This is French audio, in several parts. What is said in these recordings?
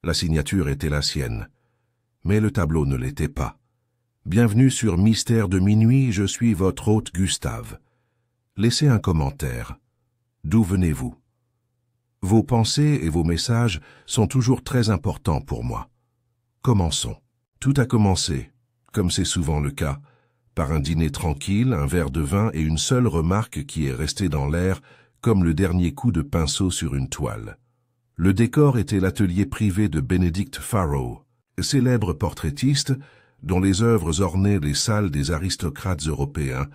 La signature était la sienne. Mais le tableau ne l'était pas. « Bienvenue sur Mystère de minuit, je suis votre hôte Gustave. Laissez un commentaire. D'où venez-vous? Vos pensées et vos messages sont toujours très importants pour moi. Commençons. Tout a commencé, comme c'est souvent le cas, par un dîner tranquille, un verre de vin et une seule remarque qui est restée dans l'air comme le dernier coup de pinceau sur une toile. Le décor était l'atelier privé de Benedict Farrow, célèbre portraitiste dont les œuvres ornaient les salles des aristocrates européens,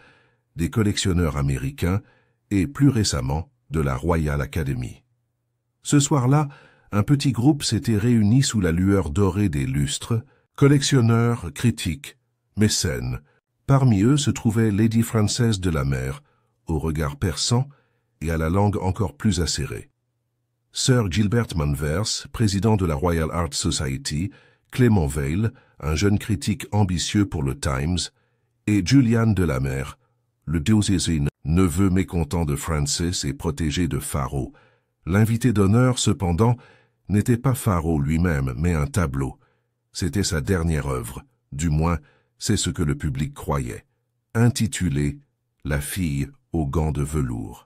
des collectionneurs américains et, plus récemment, de la Royal Academy. Ce soir-là, un petit groupe s'était réuni sous la lueur dorée des lustres, collectionneurs, critiques, mécènes. Parmi eux se trouvait Lady Frances de la Mer, au regard perçant et à la langue encore plus acérée. Sir Gilbert Manvers, président de la Royal Art Society, Clément Vail, un jeune critique ambitieux pour le Times, et Julian de la Mer, le diocésain, neveu mécontent de Frances et protégé de Farrow. L'invité d'honneur, cependant, n'était pas Farrow lui-même, mais un tableau. C'était sa dernière œuvre, du moins, c'est ce que le public croyait, intitulé « La fille aux gants de velours ».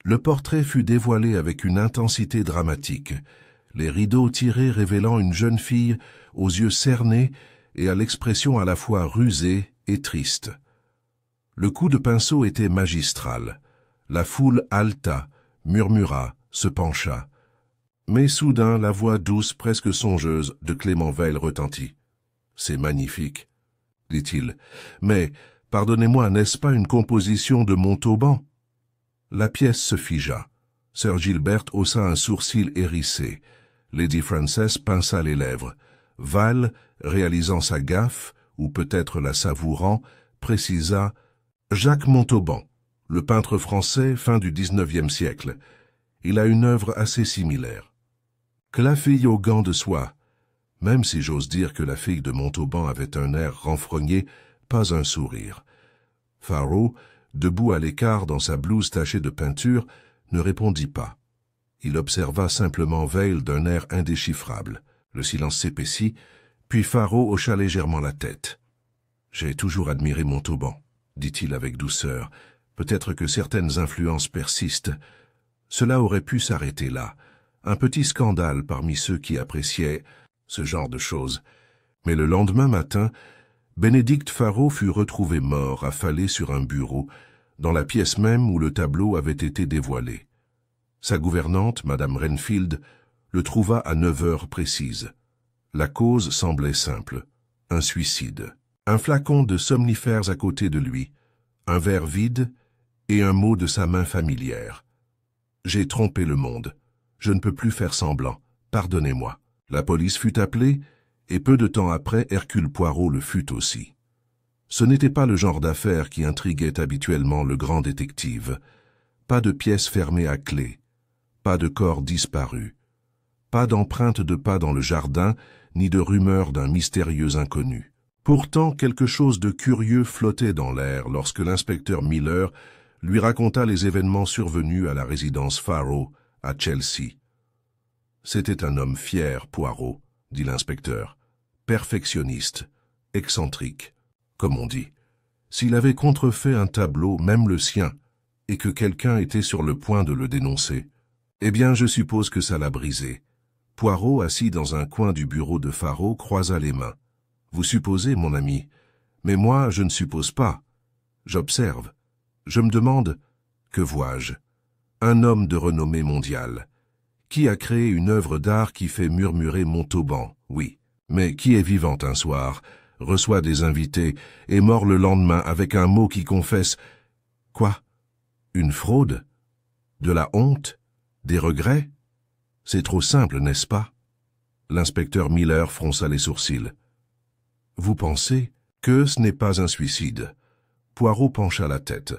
Le portrait fut dévoilé avec une intensité dramatique, les rideaux tirés révélant une jeune fille aux yeux cernés et à l'expression à la fois rusée et triste. Le coup de pinceau était magistral. La foule haleta, murmura, se pencha. Mais soudain, la voix douce, presque songeuse, de Clément Vail retentit. « C'est magnifique, dit-il. Mais, pardonnez-moi, n'est-ce pas une composition de Montauban ?» La pièce se figea. Sir Gilbert haussa un sourcil hérissé. Lady Frances pinça les lèvres. Vail, réalisant sa gaffe, ou peut-être la savourant, précisa « Jacques Montauban, le peintre français fin du XIXe siècle. Il a une œuvre assez similaire. » Que la fille aux gants de soie, même si j'ose dire que la fille de Montauban avait un air renfrogné, pas un sourire. Farrow, debout à l'écart dans sa blouse tachée de peinture, ne répondit pas. Il observa simplement Vail d'un air indéchiffrable. Le silence s'épaissit, puis Farrow hocha légèrement la tête. « J'ai toujours admiré Montauban, » dit-il avec douceur. « Peut-être que certaines influences persistent. Cela aurait pu s'arrêter là. Un petit scandale parmi ceux qui appréciaient ce genre de choses. Mais le lendemain matin, Benedict Farrow fut retrouvé mort, affalé sur un bureau, dans la pièce même où le tableau avait été dévoilé. Sa gouvernante, Madame Renfield, le trouva à 9 heures précises. La cause semblait simple, un suicide. Un flacon de somnifères à côté de lui, un verre vide et un mot de sa main familière. « J'ai trompé le monde. Je ne peux plus faire semblant. Pardonnez-moi. » La police fut appelée, et peu de temps après, Hercule Poirot le fut aussi. Ce n'était pas le genre d'affaire qui intriguait habituellement le grand détective. Pas de pièces fermées à clé, pas de corps disparus, pas d'empreintes de pas dans le jardin, ni de rumeurs d'un mystérieux inconnu. Pourtant, quelque chose de curieux flottait dans l'air lorsque l'inspecteur Miller lui raconta les événements survenus à la résidence Farrow, à Chelsea. C'était un homme fier, Poirot, dit l'inspecteur, perfectionniste, excentrique, comme on dit. S'il avait contrefait un tableau, même le sien, et que quelqu'un était sur le point de le dénoncer, eh bien, je suppose que ça l'a brisé. Poirot, assis dans un coin du bureau de Farrow, croisa les mains. Vous supposez, mon ami, mais moi, je ne suppose pas. J'observe. Je me demande, que vois-je? Un homme de renommée mondiale. Qui a créé une œuvre d'art qui fait murmurer Montauban? Oui. Mais qui est vivant un soir, reçoit des invités, et mort le lendemain avec un mot qui confesse... Quoi? Une fraude? De la honte? Des regrets? C'est trop simple, n'est-ce pas? L'inspecteur Miller fronça les sourcils. Vous pensez que ce n'est pas un suicide? Poirot pencha la tête.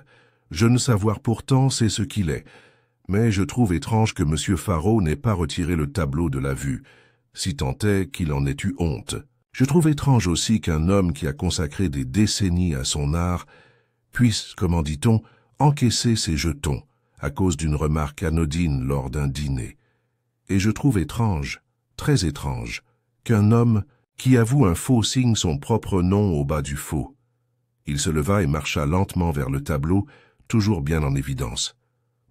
Je ne savoir pourtant, c'est ce qu'il est. Mais je trouve étrange que M. Farrow n'ait pas retiré le tableau de la vue, si tant est qu'il en ait eu honte. Je trouve étrange aussi qu'un homme qui a consacré des décennies à son art puisse, comment dit-on, encaisser ses jetons, à cause d'une remarque anodine lors d'un dîner. Et je trouve étrange, très étrange, qu'un homme qui avoue un faux signe son propre nom au bas du faux. Il se leva et marcha lentement vers le tableau, toujours bien en évidence.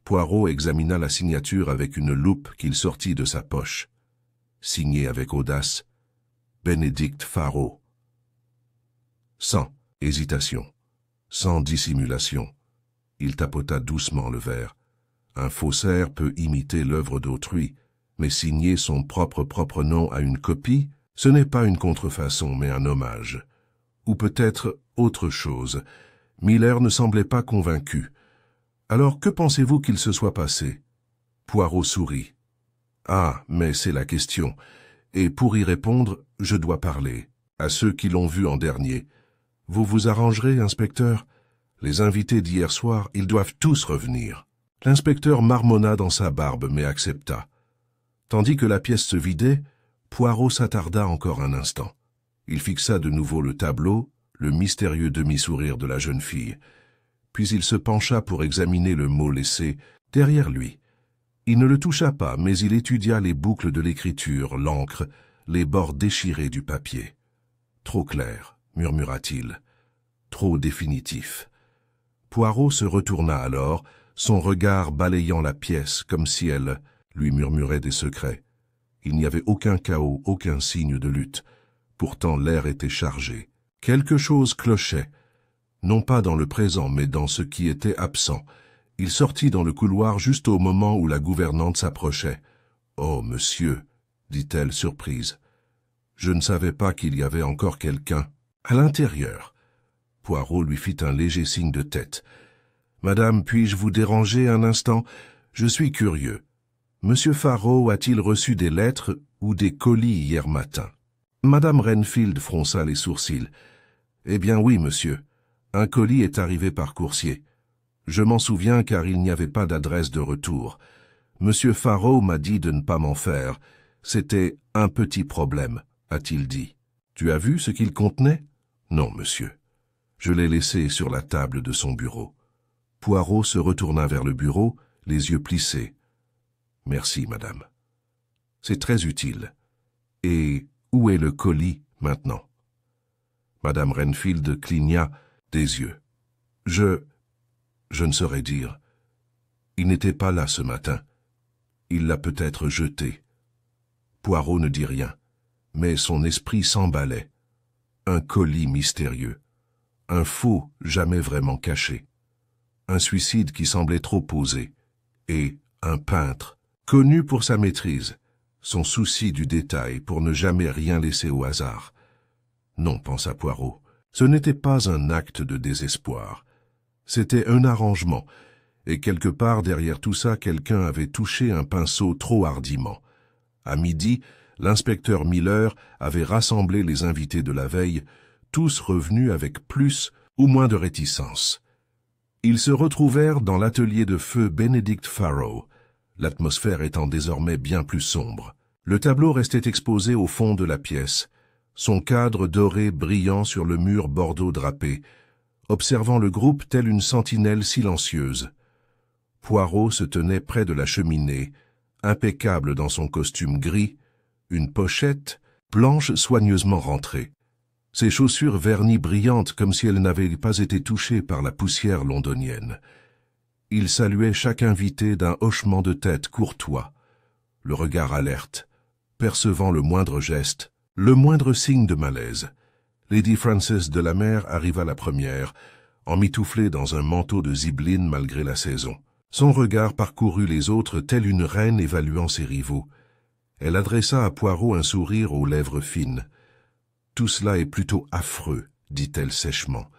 Poirot examina la signature avec une loupe qu'il sortit de sa poche. Signé avec audace, Bénédicte Faraud. Sans hésitation, sans dissimulation, il tapota doucement le verre. Un faussaire peut imiter l'œuvre d'autrui, mais signer son propre nom à une copie, ce n'est pas une contrefaçon mais un hommage. Ou peut-être autre chose. Miller ne semblait pas convaincu. Alors que pensez-vous qu'il se soit passé? Poirot sourit. Ah, mais c'est la question. Et pour y répondre, je dois parler. À ceux qui l'ont vu en dernier. Vous vous arrangerez, inspecteur? Les invités d'hier soir, ils doivent tous revenir. L'inspecteur marmonna dans sa barbe, mais accepta. Tandis que la pièce se vidait, Poirot s'attarda encore un instant. Il fixa de nouveau le tableau, le mystérieux demi-sourire de la jeune fille. Puis il se pencha pour examiner le mot laissé derrière lui. Il ne le toucha pas, mais il étudia les boucles de l'écriture, l'encre, les bords déchirés du papier. Trop clair, murmura-t-il. Trop définitif. Poirot se retourna alors, son regard balayant la pièce comme si elle lui murmurait des secrets. Il n'y avait aucun chaos, aucun signe de lutte. Pourtant l'air était chargé. Quelque chose clochait. Non pas dans le présent, mais dans ce qui était absent. Il sortit dans le couloir juste au moment où la gouvernante s'approchait. « Oh, monsieur !» dit-elle surprise. « Je ne savais pas qu'il y avait encore quelqu'un. À l'intérieur. » Poirot lui fit un léger signe de tête. « Madame, puis-je vous déranger un instant? Je suis curieux. Monsieur Faraud a-t-il reçu des lettres ou des colis hier matin ?» Madame Renfield fronça les sourcils. « Eh bien oui, monsieur. Un colis est arrivé par coursier. Je m'en souviens car il n'y avait pas d'adresse de retour. Monsieur Faraud m'a dit de ne pas m'en faire. C'était un petit problème, a-t-il dit. Tu as vu ce qu'il contenait? Non, monsieur. Je l'ai laissé sur la table de son bureau. Poirot se retourna vers le bureau, les yeux plissés. Merci, madame. C'est très utile. Et où est le colis maintenant? Madame Renfield cligna des yeux. Je ne saurais dire. Il n'était pas là ce matin. Il l'a peut-être jeté. Poirot ne dit rien, mais son esprit s'emballait. Un colis mystérieux. Un faux jamais vraiment caché. Un suicide qui semblait trop posé. Et un peintre, connu pour sa maîtrise, son souci du détail pour ne jamais rien laisser au hasard. Non, pensa Poirot, ce n'était pas un acte de désespoir. C'était un arrangement, et quelque part derrière tout ça, quelqu'un avait touché un pinceau trop hardiment. À midi, l'inspecteur Miller avait rassemblé les invités de la veille, tous revenus avec plus ou moins de réticence. Ils se retrouvèrent dans l'atelier de feu Bénédicte Faraud, l'atmosphère étant désormais bien plus sombre. Le tableau restait exposé au fond de la pièce, son cadre doré brillant sur le mur bordeaux drapé, observant le groupe tel une sentinelle silencieuse. Poirot se tenait près de la cheminée, impeccable dans son costume gris, une pochette blanche soigneusement rentrée. Ses chaussures vernies brillantes comme si elles n'avaient pas été touchées par la poussière londonienne. Il saluait chaque invité d'un hochement de tête courtois, le regard alerte, percevant le moindre geste, le moindre signe de malaise. Lady Frances de la Mer arriva la première, emmitouflée dans un manteau de zibeline malgré la saison. Son regard parcourut les autres telle une reine évaluant ses rivaux. Elle adressa à Poirot un sourire aux lèvres fines. « Tout cela est plutôt affreux, dit-elle sèchement.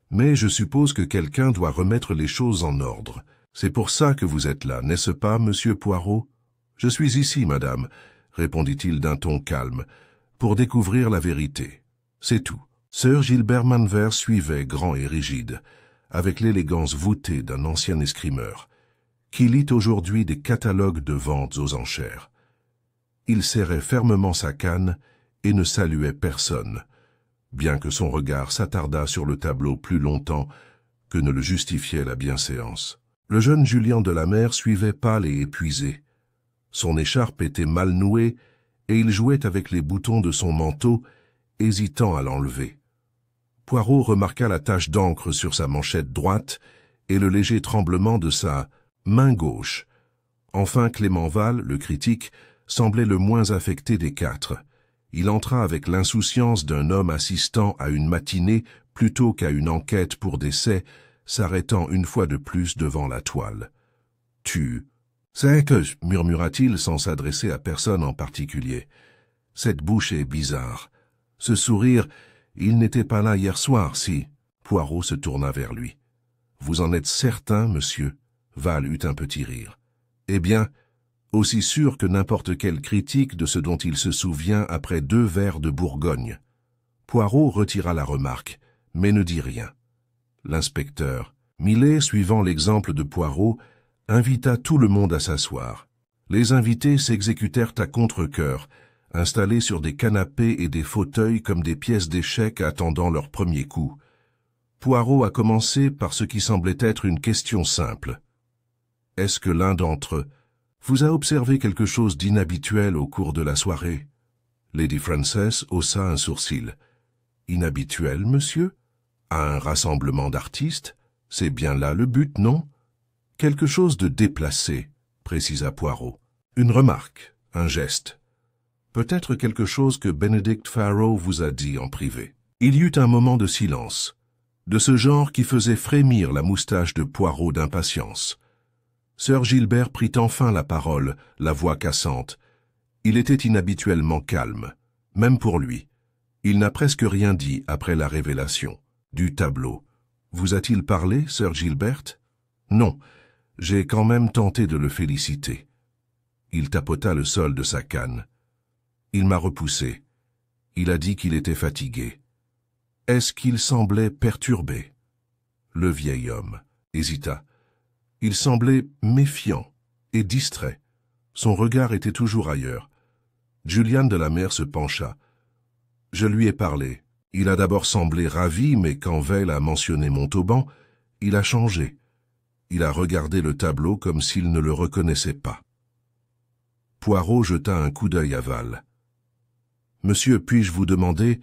Mais je suppose que quelqu'un doit remettre les choses en ordre. C'est pour ça que vous êtes là, n'est-ce pas, monsieur Poirot? Je suis ici, madame, répondit-il d'un ton calme, pour découvrir la vérité. C'est tout. Sir Gilbert Manvers suivait, grand et rigide, avec l'élégance voûtée d'un ancien escrimeur, qui lit aujourd'hui des catalogues de ventes aux enchères. Il serrait fermement sa canne et ne saluait personne, bien que son regard s'attardât sur le tableau plus longtemps que ne le justifiait la bienséance. Le jeune Julien de la Mer suivait pâle et épuisé. Son écharpe était mal nouée et il jouait avec les boutons de son manteau, hésitant à l'enlever. Poirot remarqua la tache d'encre sur sa manchette droite et le léger tremblement de sa main gauche. Enfin, Clément Val, le critique, semblait le moins affecté des quatre. Il entra avec l'insouciance d'un homme assistant à une matinée plutôt qu'à une enquête pour décès, s'arrêtant une fois de plus devant la toile. « Tu... c'est que... » murmura-t-il sans s'adresser à personne en particulier. « Cette bouche est bizarre. Ce sourire, il n'était pas là hier soir, si... » Poirot se tourna vers lui. « Vous en êtes certain, monsieur ?» Val eut un petit rire. « Eh bien, aussi sûr que n'importe quel critique de ce dont il se souvient après 2 verres de Bourgogne. » Poirot retira la remarque, mais ne dit rien. L'inspecteur, Millet, suivant l'exemple de Poirot, invita tout le monde à s'asseoir. Les invités s'exécutèrent à contre-cœur, installés sur des canapés et des fauteuils comme des pièces d'échecs attendant leur premier coup. Poirot a commencé par ce qui semblait être une question simple. « Est-ce que l'un d'entre eux vous a observé quelque chose d'inhabituel au cours de la soirée ?» Lady Frances haussa un sourcil. « Inhabituel, monsieur ? À un rassemblement d'artistes ? C'est bien là le but, non ? » « Quelque chose de déplacé, » précisa Poirot. « Une remarque, un geste. Peut-être quelque chose que Benedict Farrow vous a dit en privé. » Il y eut un moment de silence, de ce genre qui faisait frémir la moustache de Poirot d'impatience. Sir Gilbert prit enfin la parole, la voix cassante. Il était inhabituellement calme, même pour lui. Il n'a presque rien dit après la révélation du tableau. « Vous a-t-il parlé, Sir Gilbert ?»« Non, j'ai quand même tenté de le féliciter. » Il tapota le sol de sa canne. « Il m'a repoussé. Il a dit qu'il était fatigué. » « Est-ce qu'il semblait perturbé ?» Le vieil homme hésita. Il semblait méfiant et distrait. Son regard était toujours ailleurs. Julian de la Mer se pencha. « Je lui ai parlé. Il a d'abord semblé ravi, mais quand Vail a mentionné Montauban, il a changé. Il a regardé le tableau comme s'il ne le reconnaissait pas. » Poirot jeta un coup d'œil à Val. « Monsieur, puis-je vous demander,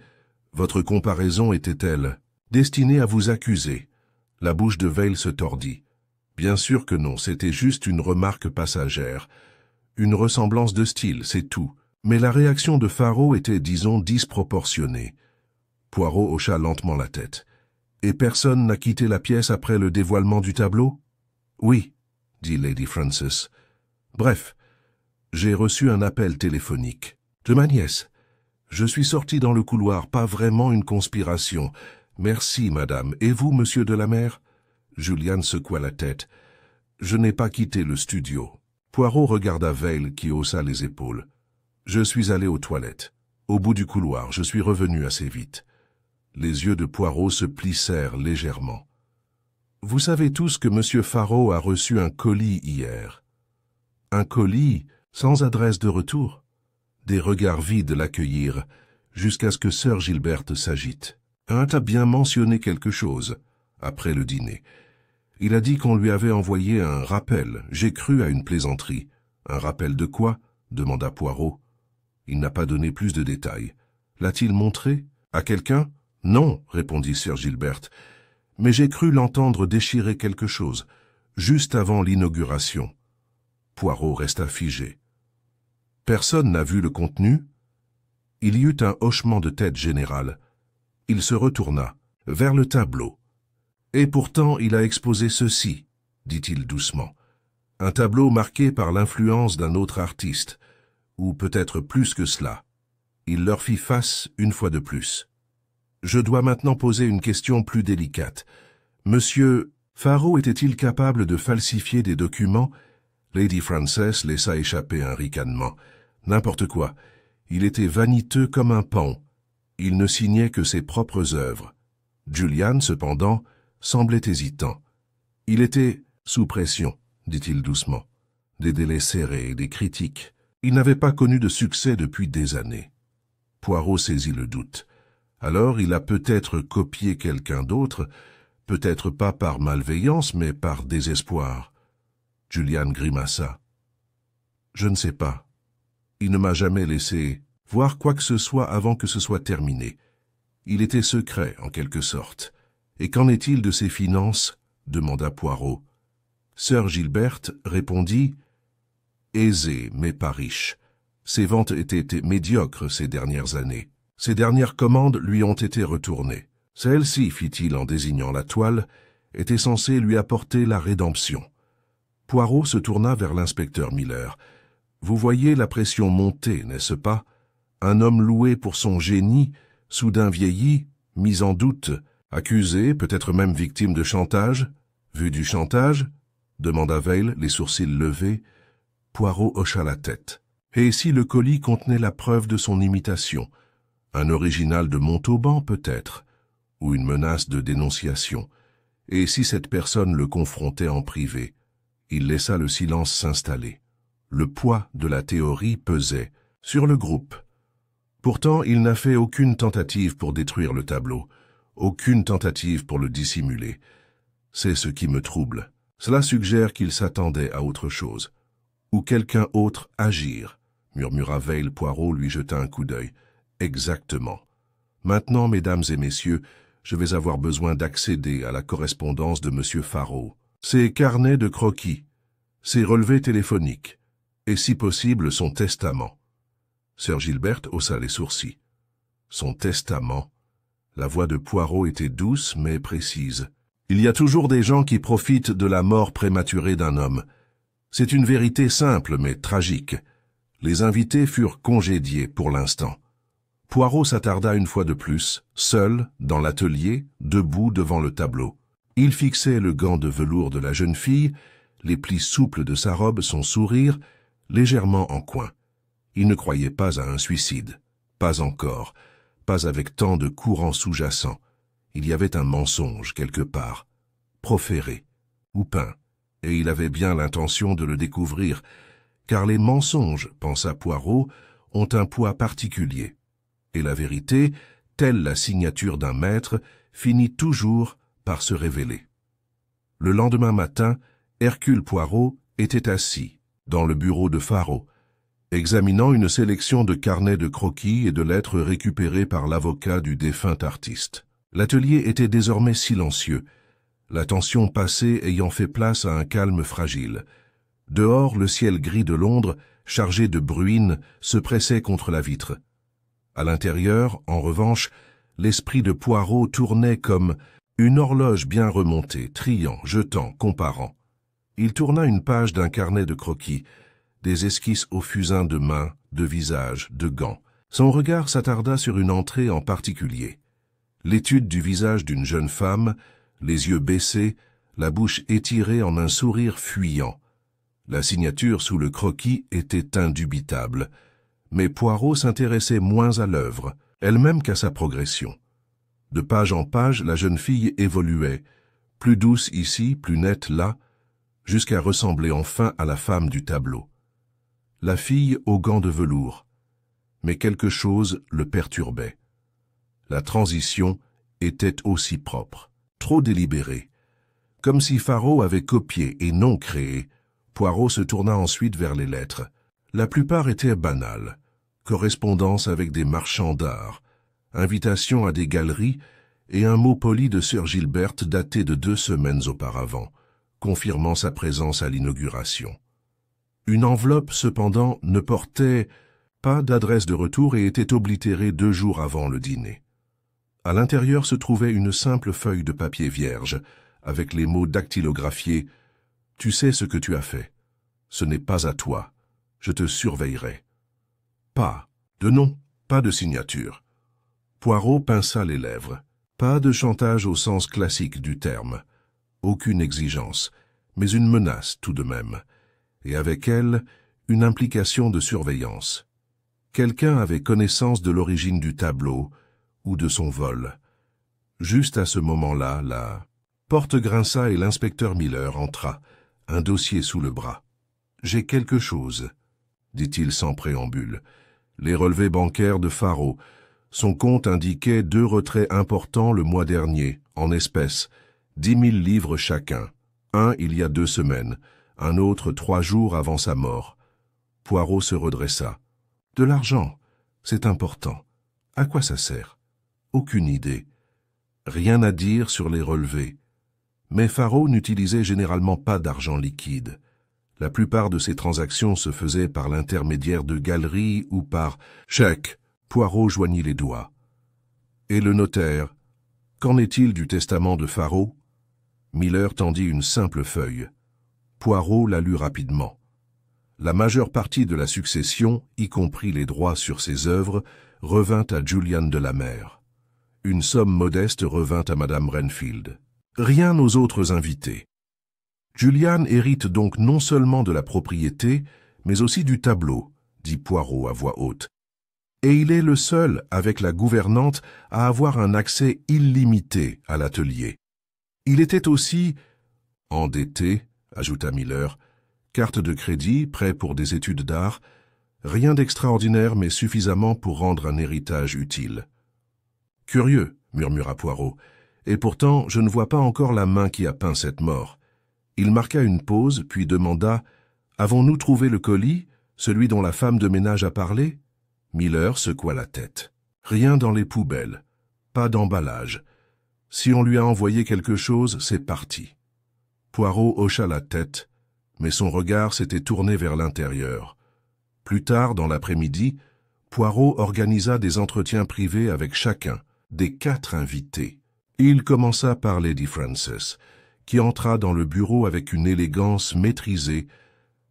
votre comparaison était-elle destinée à vous accuser ?» La bouche de Vail se tordit. « Bien sûr que non, c'était juste une remarque passagère. Une ressemblance de style, c'est tout. Mais la réaction de Farrow était, disons, disproportionnée. » Poirot hocha lentement la tête. « Et personne n'a quitté la pièce après le dévoilement du tableau ?»« Oui, » dit Lady Frances. « Bref, j'ai reçu un appel téléphonique. De ma nièce. Je suis sorti dans le couloir, pas vraiment une conspiration. Merci, madame. Et vous, monsieur de la Mer ?» Julian secoua la tête. « Je n'ai pas quitté le studio. » Poirot regarda Vail qui haussa les épaules. « Je suis allé aux toilettes. Au bout du couloir, je suis revenu assez vite. » Les yeux de Poirot se plissèrent légèrement. « Vous savez tous que monsieur Farrow a reçu un colis hier. » « Un colis sans adresse de retour ?» Des regards vides l'accueillirent, jusqu'à ce que Sir Gilbert s'agite. « Hunt a bien mentionné quelque chose, après le dîner. Il a dit qu'on lui avait envoyé un rappel. J'ai cru à une plaisanterie. »« Un rappel de quoi ?» demanda Poirot. Il n'a pas donné plus de détails. « L'a-t-il montré? À quelqu'un ?»« Non, » répondit Sir Gilbert. « Mais j'ai cru l'entendre déchirer quelque chose, juste avant l'inauguration. » Poirot resta figé. Personne n'a vu le contenu? Il y eut un hochement de tête général. Il se retourna, vers le tableau. « Et pourtant il a exposé ceci, » dit-il doucement. « Un tableau marqué par l'influence d'un autre artiste, ou peut-être plus que cela. » Il leur fit face une fois de plus. « Je dois maintenant poser une question plus délicate. Monsieur Farrow était-il capable de falsifier des documents ?» Lady Frances laissa échapper un ricanement. N'importe quoi. Il était vaniteux comme un paon. Il ne signait que ses propres œuvres. Julian, cependant, semblait hésitant. Il était sous pression, dit-il doucement. Des délais serrés, des critiques. Il n'avait pas connu de succès depuis des années. Poirot saisit le doute. Alors il a peut-être copié quelqu'un d'autre, peut-être pas par malveillance, mais par désespoir. Julian grimaça. « Je ne sais pas. Il ne m'a jamais laissé voir quoi que ce soit avant que ce soit terminé. Il était secret, en quelque sorte. Et qu'en est-il de ses finances ?» demanda Poirot. Sir Gilberte répondit « Aisé, mais pas riche. Ses ventes étaient médiocres ces dernières années. Ses dernières commandes lui ont été retournées. Celle-ci, fit-il en désignant la toile, était censée lui apporter la rédemption. » Poirot se tourna vers l'inspecteur Miller. « Vous voyez la pression monter, n'est-ce pas? Un homme loué pour son génie, soudain vieilli, mis en doute, accusé, peut-être même victime de chantage. Vu du chantage ?» demanda Vail, les sourcils levés. Poirot hocha la tête. Et si le colis contenait la preuve de son imitation? Un original de Montauban, peut-être, ou une menace de dénonciation. Et si cette personne le confrontait en privé? Il laissa le silence s'installer. Le poids de la théorie pesait sur le groupe. Pourtant, il n'a fait aucune tentative pour détruire le tableau, aucune tentative pour le dissimuler. C'est ce qui me trouble. Cela suggère qu'il s'attendait à autre chose. Ou quelqu'un autre agir, murmura Vail. Poirot lui jeta un coup d'œil. Exactement. Maintenant, mesdames et messieurs, je vais avoir besoin d'accéder à la correspondance de M. Farrow. Ses carnets de croquis, ses relevés téléphoniques, et si possible son testament. Sir Gilberte haussa les sourcils. Son testament. La voix de Poirot était douce mais précise. Il y a toujours des gens qui profitent de la mort prématurée d'un homme. C'est une vérité simple mais tragique. Les invités furent congédiés pour l'instant. Poirot s'attarda une fois de plus, seul, dans l'atelier, debout devant le tableau. Il fixait le gant de velours de la jeune fille, les plis souples de sa robe, son sourire, légèrement en coin. Il ne croyait pas à un suicide. Pas encore. Pas avec tant de courants sous-jacents. Il y avait un mensonge quelque part, proféré, ou peint, et il avait bien l'intention de le découvrir, car les mensonges, pensa Poirot, ont un poids particulier. Et la vérité, telle la signature d'un maître, finit toujours par se révéler. Le lendemain matin, Hercule Poirot était assis, dans le bureau de Farrow, examinant une sélection de carnets de croquis et de lettres récupérées par l'avocat du défunt artiste. L'atelier était désormais silencieux, la tension passée ayant fait place à un calme fragile. Dehors, le ciel gris de Londres, chargé de bruine, se pressait contre la vitre. À l'intérieur, en revanche, l'esprit de Poirot tournait comme une horloge bien remontée, triant, jetant, comparant. Il tourna une page d'un carnet de croquis, des esquisses au fusain de mains, de visages, de gants. Son regard s'attarda sur une entrée en particulier. L'étude du visage d'une jeune femme, les yeux baissés, la bouche étirée en un sourire fuyant. La signature sous le croquis était indubitable, mais Poirot s'intéressait moins à l'œuvre, elle-même qu'à sa progression. De page en page, la jeune fille évoluait, plus douce ici, plus nette là, jusqu'à ressembler enfin à la femme du tableau. La fille aux gants de velours. Mais quelque chose le perturbait. La transition était aussi propre, trop délibérée. Comme si Farrow avait copié et non créé, Poirot se tourna ensuite vers les lettres. La plupart étaient banales. Correspondance avec des marchands d'art, invitation à des galeries et un mot poli de Sir Gilberte daté de 2 semaines auparavant, confirmant sa présence à l'inauguration. Une enveloppe, cependant, ne portait pas d'adresse de retour et était oblitérée 2 jours avant le dîner. À l'intérieur se trouvait une simple feuille de papier vierge, avec les mots dactylographiés « Tu sais ce que tu as fait. Ce n'est pas à toi. Je te surveillerai. » Pas de nom, pas de signature. Poirot pinça les lèvres. Pas de chantage au sens classique du terme. Aucune exigence, mais une menace tout de même. Et avec elle, une implication de surveillance. Quelqu'un avait connaissance de l'origine du tableau ou de son vol. Juste à ce moment-là, la porte grinça et l'inspecteur Miller entra, un dossier sous le bras. « J'ai quelque chose », dit-il sans préambule. Les relevés bancaires de Farrow. Son compte indiquait 2 retraits importants le mois dernier, en espèces, 10 000 livres chacun. Un il y a 2 semaines, un autre 3 jours avant sa mort. Poirot se redressa. « De l'argent, c'est important. À quoi ça sert? Aucune idée. Rien à dire sur les relevés. Mais Faro n'utilisait généralement pas d'argent liquide. La plupart de ses transactions se faisaient par l'intermédiaire de galeries ou par chèque. » Poirot joignit les doigts. « Et le notaire? Qu'en est-il du testament de Faro ?» Miller tendit une simple feuille. Poirot la lut rapidement. La majeure partie de la succession, y compris les droits sur ses œuvres, revint à Julian Delamer. Une somme modeste revint à Madame Renfield. Rien aux autres invités. Julian hérite donc non seulement de la propriété, mais aussi du tableau, dit Poirot à voix haute. Et il est le seul, avec la gouvernante, à avoir un accès illimité à l'atelier. Il était aussi endetté, ajouta Miller, carte de crédit, prêt pour des études d'art, rien d'extraordinaire mais suffisamment pour rendre un héritage utile. Curieux, murmura Poirot, et pourtant je ne vois pas encore la main qui a peint cette mort. Il marqua une pause, puis demanda « Avons-nous trouvé le colis, celui dont la femme de ménage a parlé ?» Miller secoua la tête. Rien dans les poubelles, pas d'emballage. Si on lui a envoyé quelque chose, c'est parti. Poirot hocha la tête, mais son regard s'était tourné vers l'intérieur. Plus tard, dans l'après-midi, Poirot organisa des entretiens privés avec chacun, des 4 invités. Il commença par Lady Frances, qui entra dans le bureau avec une élégance maîtrisée,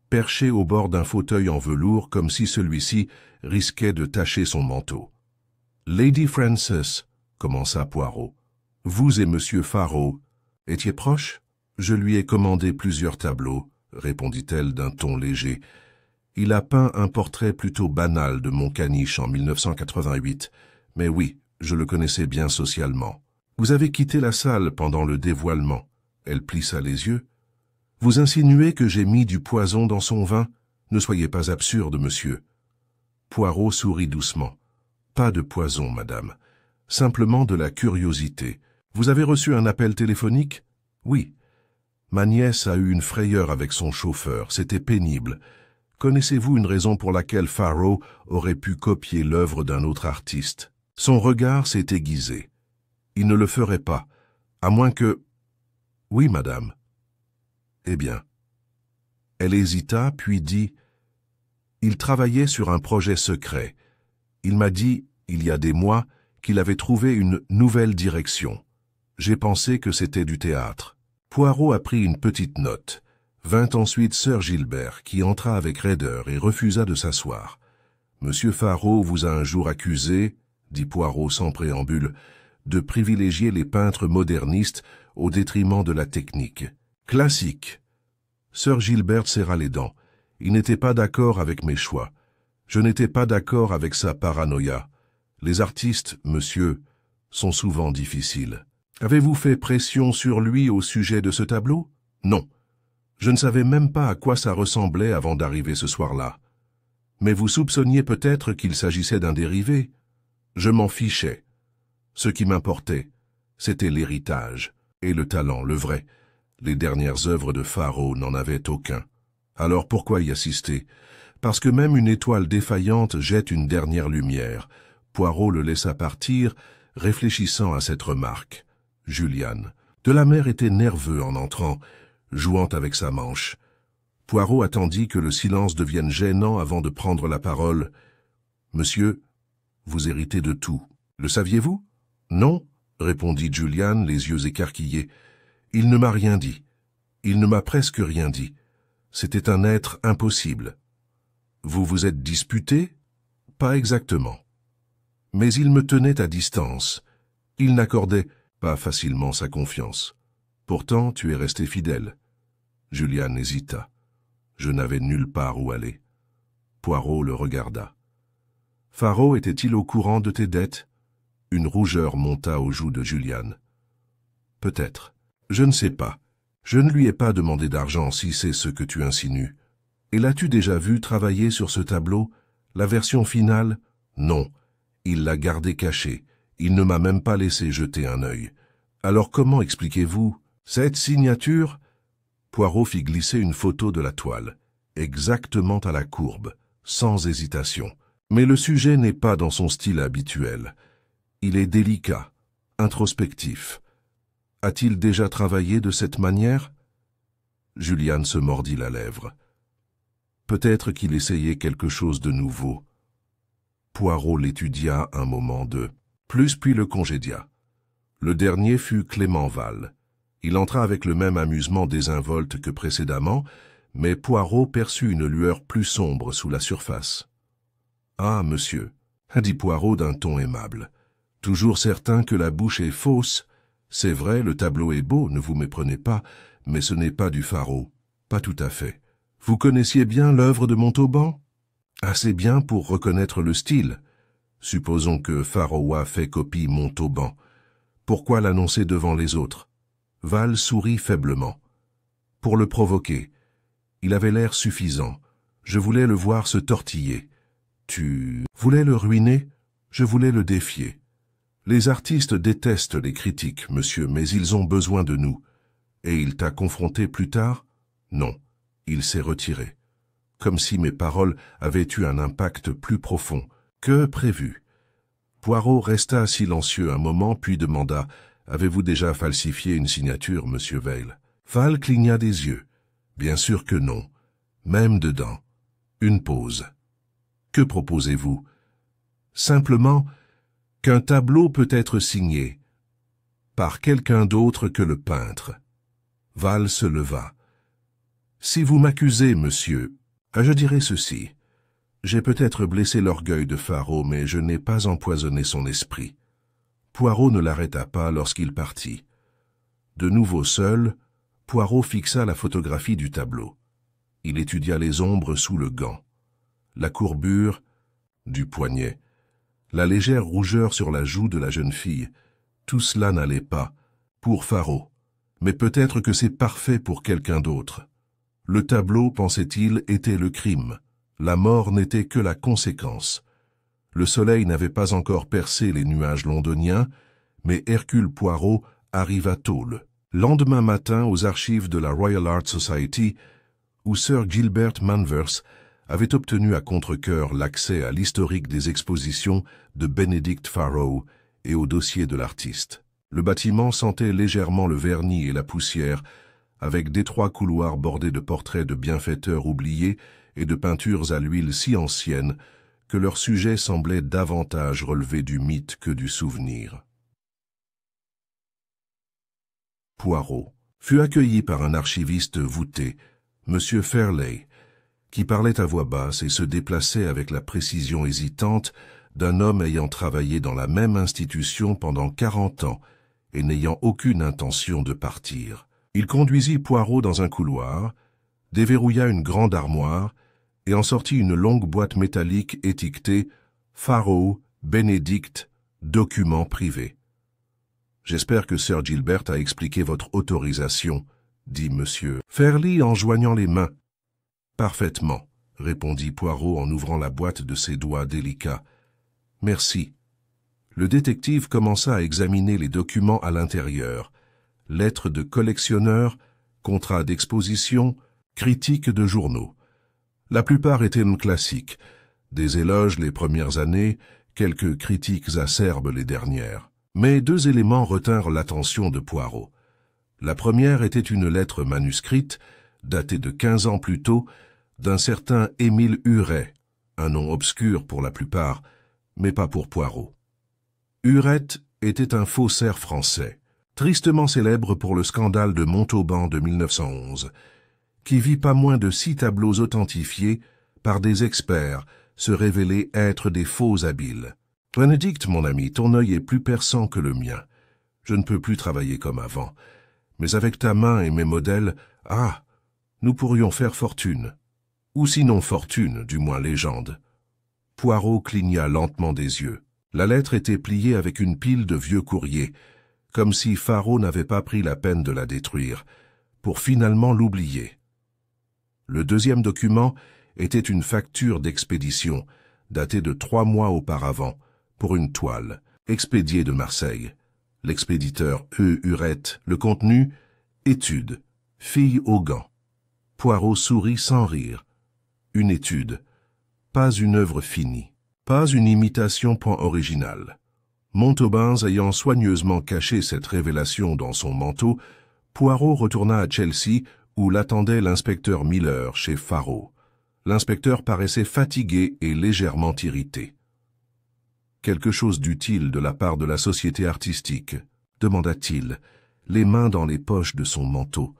perchée au bord d'un fauteuil en velours comme si celui-ci risquait de tacher son manteau. « Lady Frances, » commença Poirot, « vous et Monsieur Faro étiez proches ? Je lui ai commandé plusieurs tableaux, » répondit-elle d'un ton léger. « Il a peint un portrait plutôt banal de mon caniche en 1988, mais oui, je le connaissais bien socialement. Vous avez quitté la salle pendant le dévoilement. » Elle plissa les yeux. « Vous insinuez que j'ai mis du poison dans son vin? Ne soyez pas absurde, monsieur. » Poirot sourit doucement. « Pas de poison, madame. Simplement de la curiosité. Vous avez reçu un appel téléphonique? »« Oui. Ma nièce a eu une frayeur avec son chauffeur. C'était pénible. Connaissez-vous une raison pour laquelle Faro aurait pu copier l'œuvre d'un autre artiste? Son regard s'est aiguisé. Il ne le ferait pas, à moins que... »« Oui, madame. »« Eh bien. » Elle hésita, puis dit... « Il travaillait sur un projet secret. Il m'a dit, il y a des mois, qu'il avait trouvé une nouvelle direction. J'ai pensé que c'était du théâtre. » Poirot a pris une petite note. Vint ensuite Sir Gilbert, qui entra avec raideur et refusa de s'asseoir. « Monsieur Faro vous a un jour accusé, dit Poirot sans préambule, de privilégier les peintres modernistes au détriment de la technique. Classique. » Sir Gilbert serra les dents. Il n'était pas d'accord avec mes choix. Je n'étais pas d'accord avec sa paranoïa. Les artistes, monsieur, sont souvent difficiles. Avez-vous fait pression sur lui au sujet de ce tableau? Non. Je ne savais même pas à quoi ça ressemblait avant d'arriver ce soir-là. Mais vous soupçonniez peut-être qu'il s'agissait d'un dérivé. Je m'en fichais. Ce qui m'importait, c'était l'héritage et le talent, le vrai. Les dernières œuvres de Faro n'en avaient aucun. Alors pourquoi y assister? Parce que même une étoile défaillante jette une dernière lumière. Poirot le laissa partir, réfléchissant à cette remarque. Julian. Delamer était nerveux en entrant, jouant avec sa manche. Poirot attendit que le silence devienne gênant avant de prendre la parole. « Monsieur, vous héritez de tout. Le saviez-vous? »« Non, » répondit Julian, les yeux écarquillés. « Il ne m'a rien dit. Il ne m'a presque rien dit. C'était un être impossible. Vous vous êtes disputé? Pas exactement. Mais il me tenait à distance. Il n'accordait pas facilement sa confiance. Pourtant, tu es resté fidèle. » Julian hésita. Je n'avais nulle part où aller. Poirot le regarda. « Faro était-il au courant de tes dettes ?» Une rougeur monta aux joues de Julian. « Peut-être. Je ne sais pas. Je ne lui ai pas demandé d'argent si c'est ce que tu insinues. Et l'as-tu déjà vu travailler sur ce tableau? La version finale? Non. Il l'a gardé caché. Il ne m'a même pas laissé jeter un œil. Alors comment expliquez-vous cette signature? » Poirot fit glisser une photo de la toile, exactement à la courbe, sans hésitation. Mais le sujet n'est pas dans son style habituel. Il est délicat, introspectif. A-t-il déjà travaillé de cette manière? Juliane se mordit la lèvre. Peut-être qu'il essayait quelque chose de nouveau. Poirot l'étudia un moment de plus puis le congédia. Le dernier fut Clément Val. Il entra avec le même amusement désinvolte que précédemment, mais Poirot perçut une lueur plus sombre sous la surface. « Ah, monsieur », dit Poirot d'un ton aimable, « toujours certain que la bouche est fausse. C'est vrai, le tableau est beau, ne vous méprenez pas, mais ce n'est pas du Faro. Pas tout à fait. Vous connaissiez bien l'œuvre de Montauban? Assez bien pour reconnaître le style. Supposons que Faro a fait copie Montauban. Pourquoi l'annoncer devant les autres? Val sourit faiblement. Pour le provoquer. Il avait l'air suffisant. Je voulais le voir se tortiller. Tu voulais le ruiner? Je voulais le défier. Les artistes détestent les critiques, monsieur, mais ils ont besoin de nous. Et il t'a confronté plus tard? Non, il s'est retiré. Comme si mes paroles avaient eu un impact plus profond que prévu. Poirot resta silencieux un moment, puis demanda « Avez-vous déjà falsifié une signature, monsieur Veil ?» Val cligna des yeux. « Bien sûr que non. Même dedans. Une pause. Que proposez-vous? Simplement qu'un tableau peut être signé par quelqu'un d'autre que le peintre. » Val se leva. « Si vous m'accusez, monsieur, je dirai ceci. J'ai peut-être blessé l'orgueil de Faro, mais je n'ai pas empoisonné son esprit. » Poirot ne l'arrêta pas lorsqu'il partit. De nouveau seul, Poirot fixa la photographie du tableau. Il étudia les ombres sous le gant, la courbure du poignet, la légère rougeur sur la joue de la jeune fille. Tout cela n'allait pas, pour Faro. Mais peut-être que c'est parfait pour quelqu'un d'autre. Le tableau, pensait-il, était le crime. La mort n'était que la conséquence. Le soleil n'avait pas encore percé les nuages londoniens, mais Hercule Poirot arriva tôt le lendemain matin aux archives de la Royal Art Society, où Sir Gilbert Manvers avait obtenu à contre-cœur l'accès à l'historique des expositions de Benedict Faro et au dossier de l'artiste. Le bâtiment sentait légèrement le vernis et la poussière, avec d'étroits couloirs bordés de portraits de bienfaiteurs oubliés et de peintures à l'huile si anciennes que leur sujet semblait davantage relever du mythe que du souvenir. Poirot fut accueilli par un archiviste voûté, M. Fairley, qui parlait à voix basse et se déplaçait avec la précision hésitante d'un homme ayant travaillé dans la même institution pendant 40 ans et n'ayant aucune intention de partir. Il conduisit Poirot dans un couloir, déverrouilla une grande armoire et en sortit une longue boîte métallique étiquetée « Faro, Benedict, document privé ». « J'espère que Sir Gilbert a expliqué votre autorisation », dit M. Fairley en joignant les mains. « Parfaitement », répondit Poirot en ouvrant la boîte de ses doigts délicats. « Merci. » Le détective commença à examiner les documents à l'intérieur. Lettres de collectionneurs, contrats d'exposition, critiques de journaux. La plupart étaient classiques. Des éloges les premières années, quelques critiques acerbes les dernières. Mais deux éléments retinrent l'attention de Poirot. La première était une lettre manuscrite, datée de 15 ans plus tôt, d'un certain Émile Huret, un nom obscur pour la plupart, mais pas pour Poirot. Huret était un faussaire français, tristement célèbre pour le scandale de Montauban de 1911, qui vit pas moins de 6 tableaux authentifiés par des experts se révéler être des faux habiles. « Benedict, mon ami, ton œil est plus perçant que le mien. Je ne peux plus travailler comme avant. Mais avec ta main et mes modèles, ah, nous pourrions faire fortune. Ou sinon fortune, du moins légende. » Poirot cligna lentement des yeux. La lettre était pliée avec une pile de vieux courriers, comme si Faro n'avait pas pris la peine de la détruire, pour finalement l'oublier. Le deuxième document était une facture d'expédition, datée de 3 mois auparavant, pour une toile, expédiée de Marseille. L'expéditeur E. Huret, le contenu, étude, Fille aux gants. Poirot sourit sans rire. Une étude. Pas une œuvre finie. Pas une imitation point originale. Montauban ayant soigneusement caché cette révélation dans son manteau, Poirot retourna à Chelsea où l'attendait l'inspecteur Miller chez Faro. L'inspecteur paraissait fatigué et légèrement irrité. « Quelque chose d'utile de la part de la société artistique ?» demanda-t-il, les mains dans les poches de son manteau.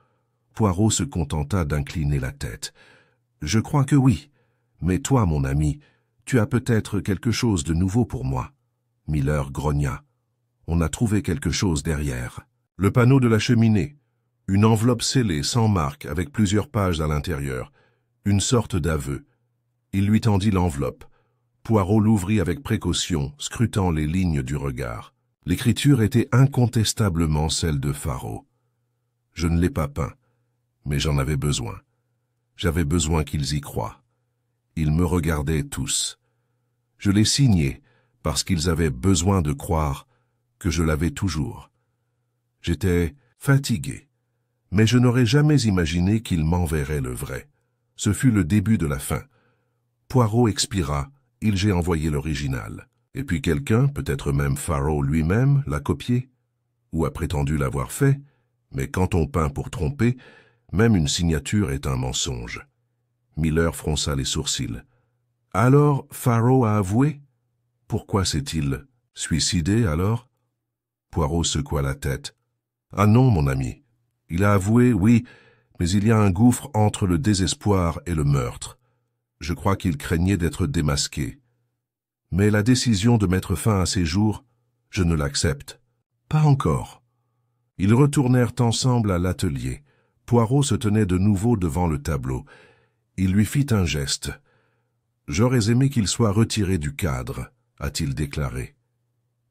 Poirot se contenta d'incliner la tête. « Je crois que oui. Mais toi, mon ami, tu as peut-être quelque chose de nouveau pour moi. » Miller grogna. « On a trouvé quelque chose derrière. » Le panneau de la cheminée. Une enveloppe scellée sans marque avec plusieurs pages à l'intérieur. Une sorte d'aveu. Il lui tendit l'enveloppe. Poirot l'ouvrit avec précaution, scrutant les lignes du regard. L'écriture était incontestablement celle de Faro. Je ne l'ai pas peint, mais j'en avais besoin. J'avais besoin qu'ils y croient. Ils me regardaient tous. Je l'ai signé parce qu'ils avaient besoin de croire que je l'avais toujours. J'étais fatigué, mais je n'aurais jamais imaginé qu'ils m'enverraient le vrai. Ce fut le début de la fin. Poirot expira, j'ai envoyé l'original. Et puis quelqu'un, peut-être même Faro lui-même, l'a copié, ou a prétendu l'avoir fait, mais quand on peint pour tromper, même une signature est un mensonge. Miller fronça les sourcils. Alors, Faro a avoué? Pourquoi s'est-il suicidé alors? Poirot secoua la tête. Ah non, mon ami. Il a avoué, oui, mais il y a un gouffre entre le désespoir et le meurtre. Je crois qu'il craignait d'être démasqué. Mais la décision de mettre fin à ses jours, je ne l'accepte. Pas encore. Ils retournèrent ensemble à l'atelier. Poirot se tenait de nouveau devant le tableau. Il lui fit un geste. « J'aurais aimé qu'il soit retiré du cadre », a-t-il déclaré.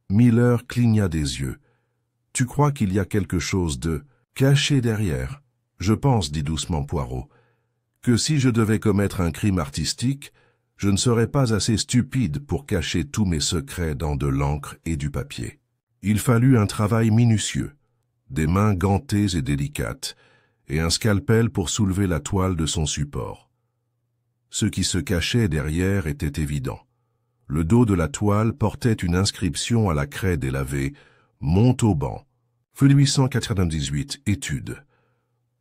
Miller cligna des yeux. « Tu crois qu'il y a quelque chose de caché derrière ?»« Je pense, dit doucement Poirot, que si je devais commettre un crime artistique, je ne serais pas assez stupide pour cacher tous mes secrets dans de l'encre et du papier. Il fallut un travail minutieux, des mains gantées et délicates, et un scalpel pour soulever la toile de son support. Ce qui se cachait derrière était évident. Le dos de la toile portait une inscription à la craie délavée « Montauban, 1898, étude ».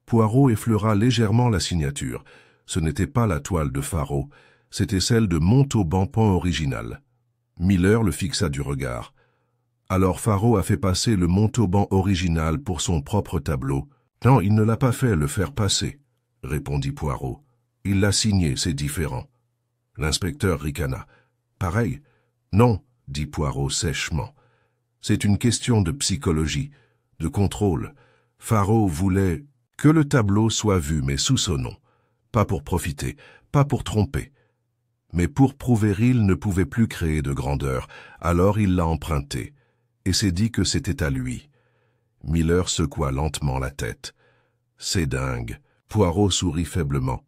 Poirot effleura légèrement la signature. Ce n'était pas la toile de Faro, c'était celle de Montauban point original. Miller le fixa du regard. Alors Faro a fait passer le Montauban original pour son propre tableau. Non, il ne l'a pas fait le faire passer, répondit Poirot. Il l'a signé, c'est différent. L'inspecteur ricana. Pareil? Non, dit Poirot sèchement. C'est une question de psychologie, de contrôle. Faro voulait que le tableau soit vu, mais sous son nom. Pas pour profiter, pas pour tromper. Mais pour prouver il ne pouvait plus créer de grandeur, alors il l'a emprunté, et s'est dit que c'était à lui. Miller secoua lentement la tête. C'est dingue. Poirot sourit faiblement.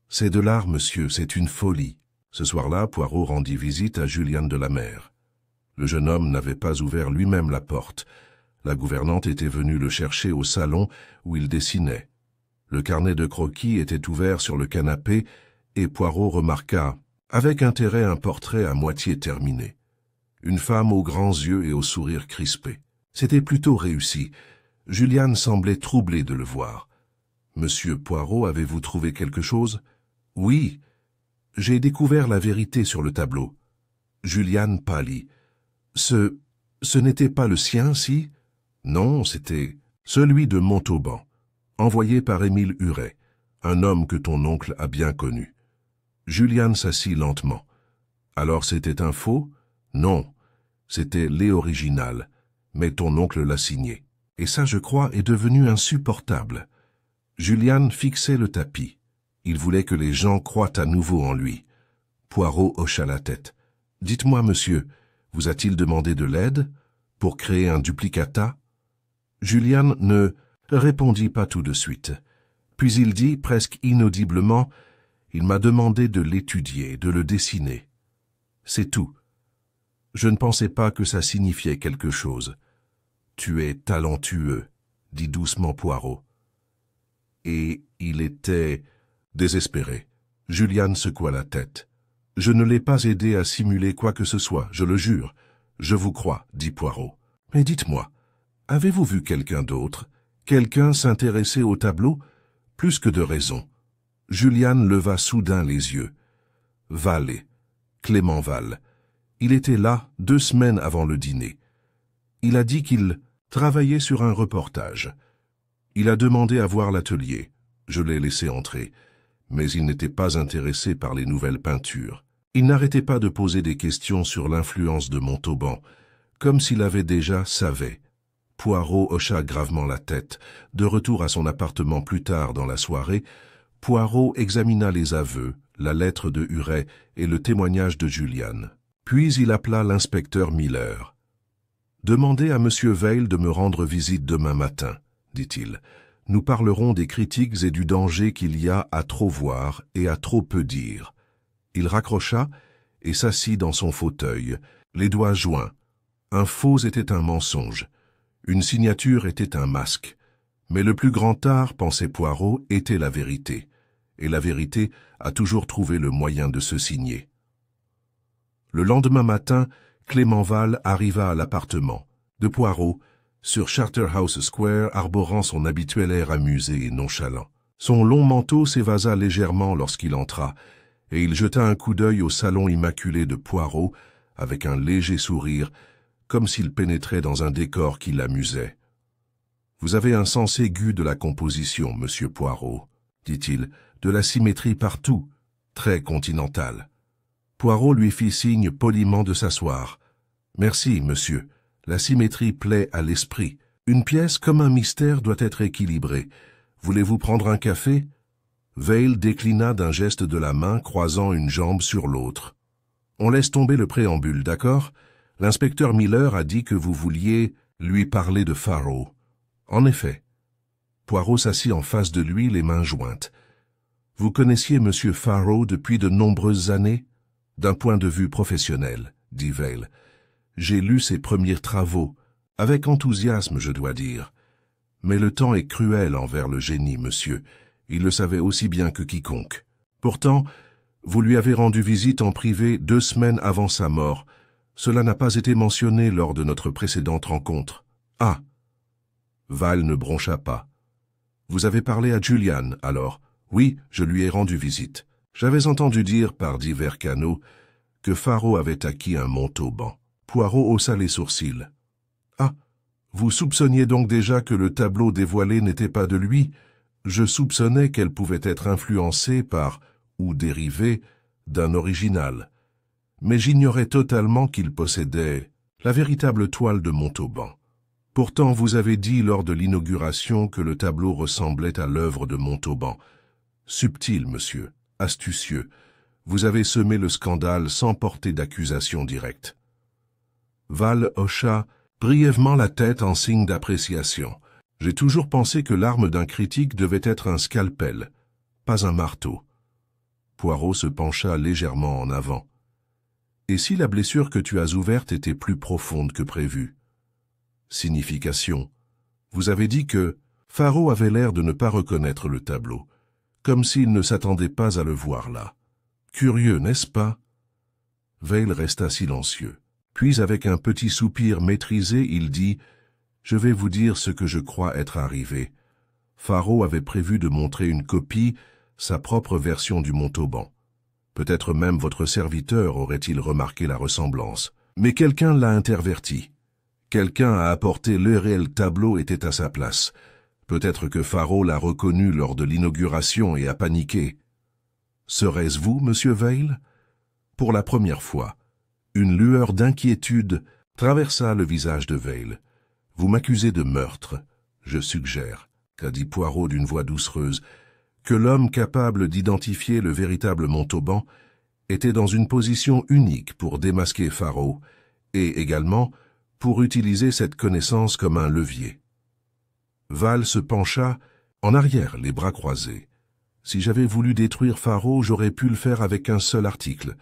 C'est de l'art, monsieur, c'est une folie. Ce soir-là, Poirot rendit visite à Juliane de la Mer. Le jeune homme n'avait pas ouvert lui-même la porte. La gouvernante était venue le chercher au salon où il dessinait. Le carnet de croquis était ouvert sur le canapé et Poirot remarqua avec intérêt un portrait à moitié terminé. Une femme aux grands yeux et au sourire crispé. C'était plutôt réussi. Juliane semblait troublée de le voir. « Monsieur Poirot, avez-vous trouvé quelque chose ?»« Oui. J'ai découvert la vérité sur le tableau. » Juliane pâlit. « Ce n'était pas le sien, si ?»« Non, c'était celui de Montauban, envoyé par Émile Huret, un homme que ton oncle a bien connu. » Juliane s'assit lentement. « Alors c'était un faux ?»« Non, c'était l'original, mais ton oncle l'a signé. Et ça, je crois, est devenu insupportable. » Juliane fixait le tapis. Il voulait que les gens croient à nouveau en lui. Poirot hocha la tête. « Dites-moi, monsieur, vous a-t-il demandé de l'aide pour créer un duplicata ?» Juliane ne répondit pas tout de suite. Puis il dit, presque inaudiblement, « Il m'a demandé de l'étudier, de le dessiner. C'est tout. Je ne pensais pas que ça signifiait quelque chose. »« Tu es talentueux, » dit doucement Poirot. « et il était désespéré. Julian secoua la tête. « Je ne l'ai pas aidé à simuler quoi que ce soit, je le jure. Je vous crois, dit Poirot. Mais dites-moi, avez-vous vu quelqu'un d'autre? Quelqu'un s'intéresser au tableau? Plus que de raison. » Julian leva soudain les yeux. Vallée, Clément Val. Il était là 2 semaines avant le dîner. Il a dit qu'il travaillait sur un reportage. Il a demandé à voir l'atelier. Je l'ai laissé entrer. Mais il n'était pas intéressé par les nouvelles peintures. Il n'arrêtait pas de poser des questions sur l'influence de Montauban, comme s'il avait déjà savait. Poirot hocha gravement la tête. De retour à son appartement plus tard dans la soirée, Poirot examina les aveux, la lettre de Huret et le témoignage de Julian. Puis il appela l'inspecteur Miller. « Demandez à M. Veil de me rendre visite demain matin, dit-il. Nous parlerons des critiques et du danger qu'il y a à trop voir et à trop peu dire. » Il raccrocha et s'assit dans son fauteuil, les doigts joints. Un faux était un mensonge. Une signature était un masque. Mais le plus grand art, pensait Poirot, était la vérité. Et la vérité a toujours trouvé le moyen de se signer. Le lendemain matin, Clément Val arriva à l'appartement de Poirot, sur Charterhouse Square, arborant son habituel air amusé et nonchalant. Son long manteau s'évasa légèrement lorsqu'il entra, et il jeta un coup d'œil au salon immaculé de Poirot, avec un léger sourire, comme s'il pénétrait dans un décor qui l'amusait. « Vous avez un sens aigu de la composition, monsieur Poirot, dit-il, de la symétrie partout, très continentale. » Poirot lui fit signe poliment de s'asseoir. « Merci, monsieur. La symétrie plaît à l'esprit. Une pièce comme un mystère doit être équilibrée. Voulez-vous prendre un café ?» Veil déclina d'un geste de la main, croisant une jambe sur l'autre. « On laisse tomber le préambule, d'accord? L'inspecteur Miller a dit que vous vouliez lui parler de Farrow. » En effet. Poirot s'assit en face de lui, les mains jointes. « Vous connaissiez M. Farrow depuis de nombreuses années? » « D'un point de vue professionnel, dit Veil. J'ai lu ses premiers travaux, avec enthousiasme, je dois dire. Mais le temps est cruel envers le génie, monsieur. Il le savait aussi bien que quiconque. Pourtant, vous lui avez rendu visite en privé 2 semaines avant sa mort. Cela n'a pas été mentionné lors de notre précédente rencontre. Ah !» Val ne broncha pas. « Vous avez parlé à Julian, alors? »« Oui, je lui ai rendu visite. J'avais entendu dire par divers canaux que Farrow avait acquis un Montauban. » Poirot haussa les sourcils. « Ah, vous soupçonniez donc déjà que le tableau dévoilé n'était pas de lui? Je soupçonnais qu'elle pouvait être influencée par, ou dérivée, d'un original. Mais j'ignorais totalement qu'il possédait la véritable toile de Montauban. Pourtant, vous avez dit lors de l'inauguration que le tableau ressemblait à l'œuvre de Montauban. Subtil, monsieur. Astucieux, vous avez semé le scandale sans porter d'accusation directe. » Val hocha brièvement la tête en signe d'appréciation. « J'ai toujours pensé que l'arme d'un critique devait être un scalpel, pas un marteau. » Poirot se pencha légèrement en avant. « Et si la blessure que tu as ouverte était plus profonde que prévu? » Signification. Vous avez dit que Farrow avait l'air de ne pas reconnaître le tableau, comme s'il ne s'attendait pas à le voir là. Curieux, n'est-ce pas? Veil resta silencieux. Puis, avec un petit soupir maîtrisé, il dit « Je vais vous dire ce que je crois être arrivé. Farrow avait prévu de montrer une copie, sa propre version du Montauban. Peut-être même votre serviteur aurait-il remarqué la ressemblance. Mais quelqu'un l'a interverti. Quelqu'un a apporté le réel tableau était à sa place. Peut-être que Farrow l'a reconnu lors de l'inauguration et a paniqué. Serait-ce vous, monsieur Veil? » Pour la première fois, une lueur d'inquiétude traversa le visage de Veil. « Vous m'accusez de meurtre. Je suggère, » qu'a dit Poirot d'une voix doucereuse, que l'homme capable d'identifier le véritable Montauban était dans une position unique pour démasquer Farrow et également pour utiliser cette connaissance comme un levier. Val se pencha en arrière, les bras croisés. « Si j'avais voulu détruire Farrow, j'aurais pu le faire avec un seul article.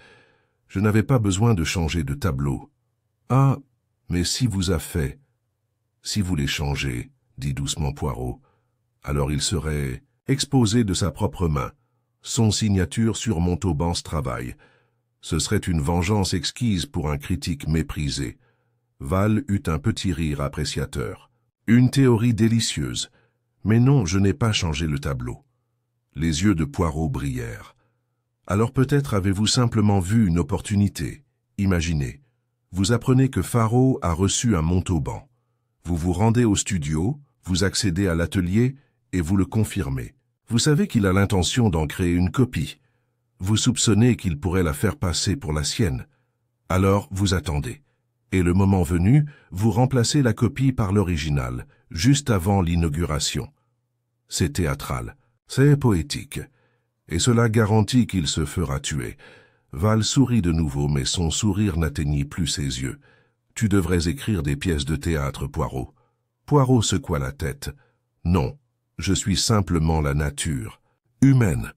Je n'avais pas besoin de changer de tableau. »« Ah, mais si vous a fait, si vous les changez, dit doucement Poirot, alors il serait exposé de sa propre main, son signature sur Montauban's travail. Ce serait une vengeance exquise pour un critique méprisé. Val eut un petit rire appréciateur. Une théorie délicieuse. Mais non, je n'ai pas changé le tableau. Les yeux de Poirot brillèrent. Alors peut-être avez-vous simplement vu une opportunité. Imaginez. Vous apprenez que Faro a reçu un Montauban. Vous vous rendez au studio, vous accédez à l'atelier et vous le confirmez. Vous savez qu'il a l'intention d'en créer une copie. Vous soupçonnez qu'il pourrait la faire passer pour la sienne. Alors vous attendez. Et le moment venu, vous remplacez la copie par l'original, juste avant l'inauguration. C'est théâtral, c'est poétique. Et cela garantit qu'il se fera tuer. Val sourit de nouveau, mais son sourire n'atteignit plus ses yeux. Tu devrais écrire des pièces de théâtre, Poirot. Poirot secoua la tête. Non, je suis simplement la nature, humaine.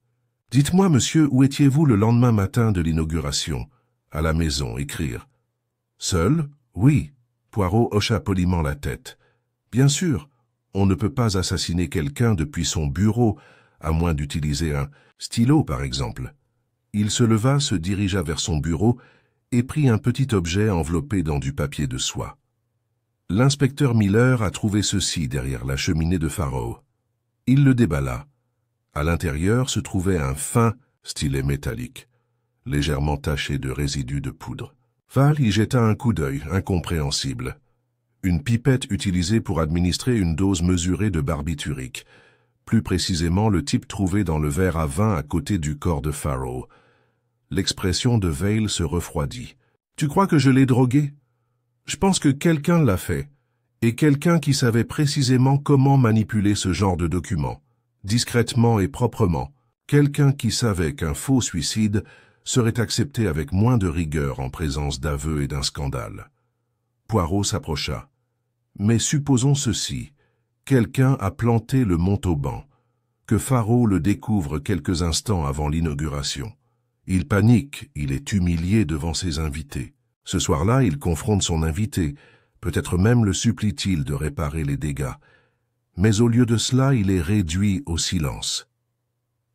Dites-moi, monsieur, où étiez-vous le lendemain matin de l'inauguration? À la maison, écrire. Seul? Oui. Poirot hocha poliment la tête. Bien sûr, on ne peut pas assassiner quelqu'un depuis son bureau, à moins d'utiliser un stylo, par exemple. Il se leva, se dirigea vers son bureau et prit un petit objet enveloppé dans du papier de soie. L'inspecteur Miller a trouvé ceci derrière la cheminée de Faro. Il le déballa. À l'intérieur se trouvait un fin stylet métallique, légèrement taché de résidus de poudre. Val y jeta un coup d'œil incompréhensible. Une pipette utilisée pour administrer une dose mesurée de barbiturique, plus précisément le type trouvé dans le verre à vin à côté du corps de Faro. L'expression de Vail se refroidit. « Tu crois que je l'ai drogué? Je pense que quelqu'un l'a fait, et quelqu'un qui savait précisément comment manipuler ce genre de document. Discrètement et proprement, quelqu'un qui savait qu'un faux suicide serait accepté avec moins de rigueur en présence d'aveux et d'un scandale. Poirot s'approcha. Mais supposons ceci, quelqu'un a planté le Montauban, que Faro le découvre quelques instants avant l'inauguration. Il panique, il est humilié devant ses invités. Ce soir-là, il confronte son invité, peut-être même le supplie-t-il de réparer les dégâts. Mais au lieu de cela, il est réduit au silence.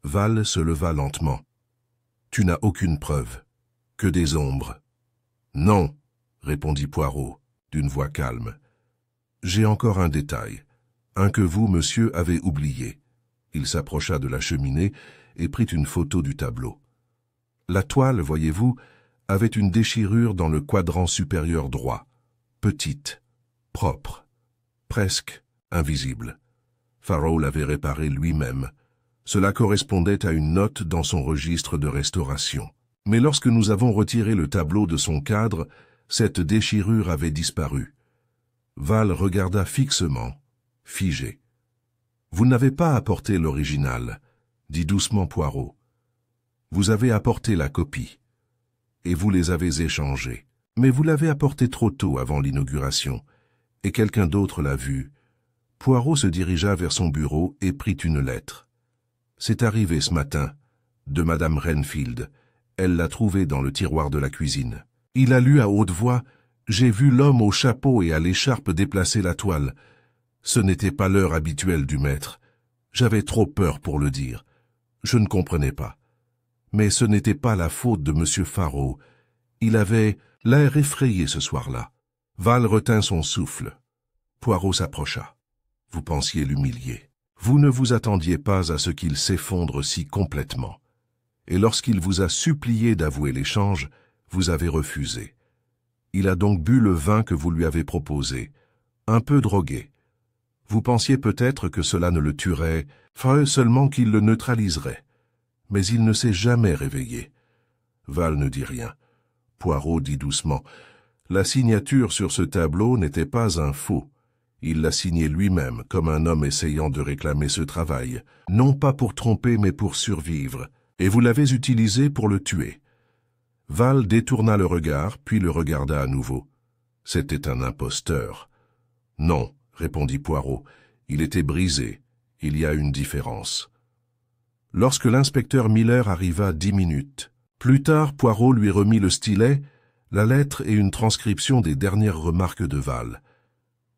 Val se leva lentement. « Tu n'as aucune preuve, que des ombres. »« Non, » répondit Poirot, d'une voix calme. « J'ai encore un détail, un que vous, monsieur, avez oublié. » Il s'approcha de la cheminée et prit une photo du tableau. La toile, voyez-vous, avait une déchirure dans le quadrant supérieur droit, petite, propre, presque invisible. Faro l'avait réparé lui-même. Cela correspondait à une note dans son registre de restauration. Mais lorsque nous avons retiré le tableau de son cadre, cette déchirure avait disparu. Val regarda fixement, figé. « Vous n'avez pas apporté l'original, » dit doucement Poirot. « Vous avez apporté la copie, et vous les avez échangés. Mais vous l'avez apporté trop tôt avant l'inauguration, et quelqu'un d'autre l'a vu. » Poirot se dirigea vers son bureau et prit une lettre. « C'est arrivé ce matin, de Madame Renfield. Elle l'a trouvée dans le tiroir de la cuisine. » Il a lu à haute voix « J'ai vu l'homme au chapeau et à l'écharpe déplacer la toile. » Ce n'était pas l'heure habituelle du maître. J'avais trop peur pour le dire. Je ne comprenais pas. Mais ce n'était pas la faute de M. Faro. Il avait l'air effrayé ce soir-là. Val retint son souffle. Poirot s'approcha. Vous pensiez l'humilier. Vous ne vous attendiez pas à ce qu'il s'effondre si complètement. Et lorsqu'il vous a supplié d'avouer l'échange, vous avez refusé. Il a donc bu le vin que vous lui avez proposé, un peu drogué. Vous pensiez peut-être que cela ne le tuerait, seulement qu'il le neutraliserait. Mais il ne s'est jamais réveillé. Val ne dit rien. Poirot dit doucement, « La signature sur ce tableau n'était pas un faux. Il l'a signé lui-même, comme un homme essayant de réclamer ce travail, non pas pour tromper, mais pour survivre, et vous l'avez utilisé pour le tuer. » Val détourna le regard, puis le regarda à nouveau. C'était un imposteur. « Non, » répondit Poirot, « il était brisé. Il y a une différence. » Lorsque l'inspecteur Miller arriva 10 minutes, plus tard, Poirot lui remit le stylet, la lettre et une transcription des dernières remarques de Val.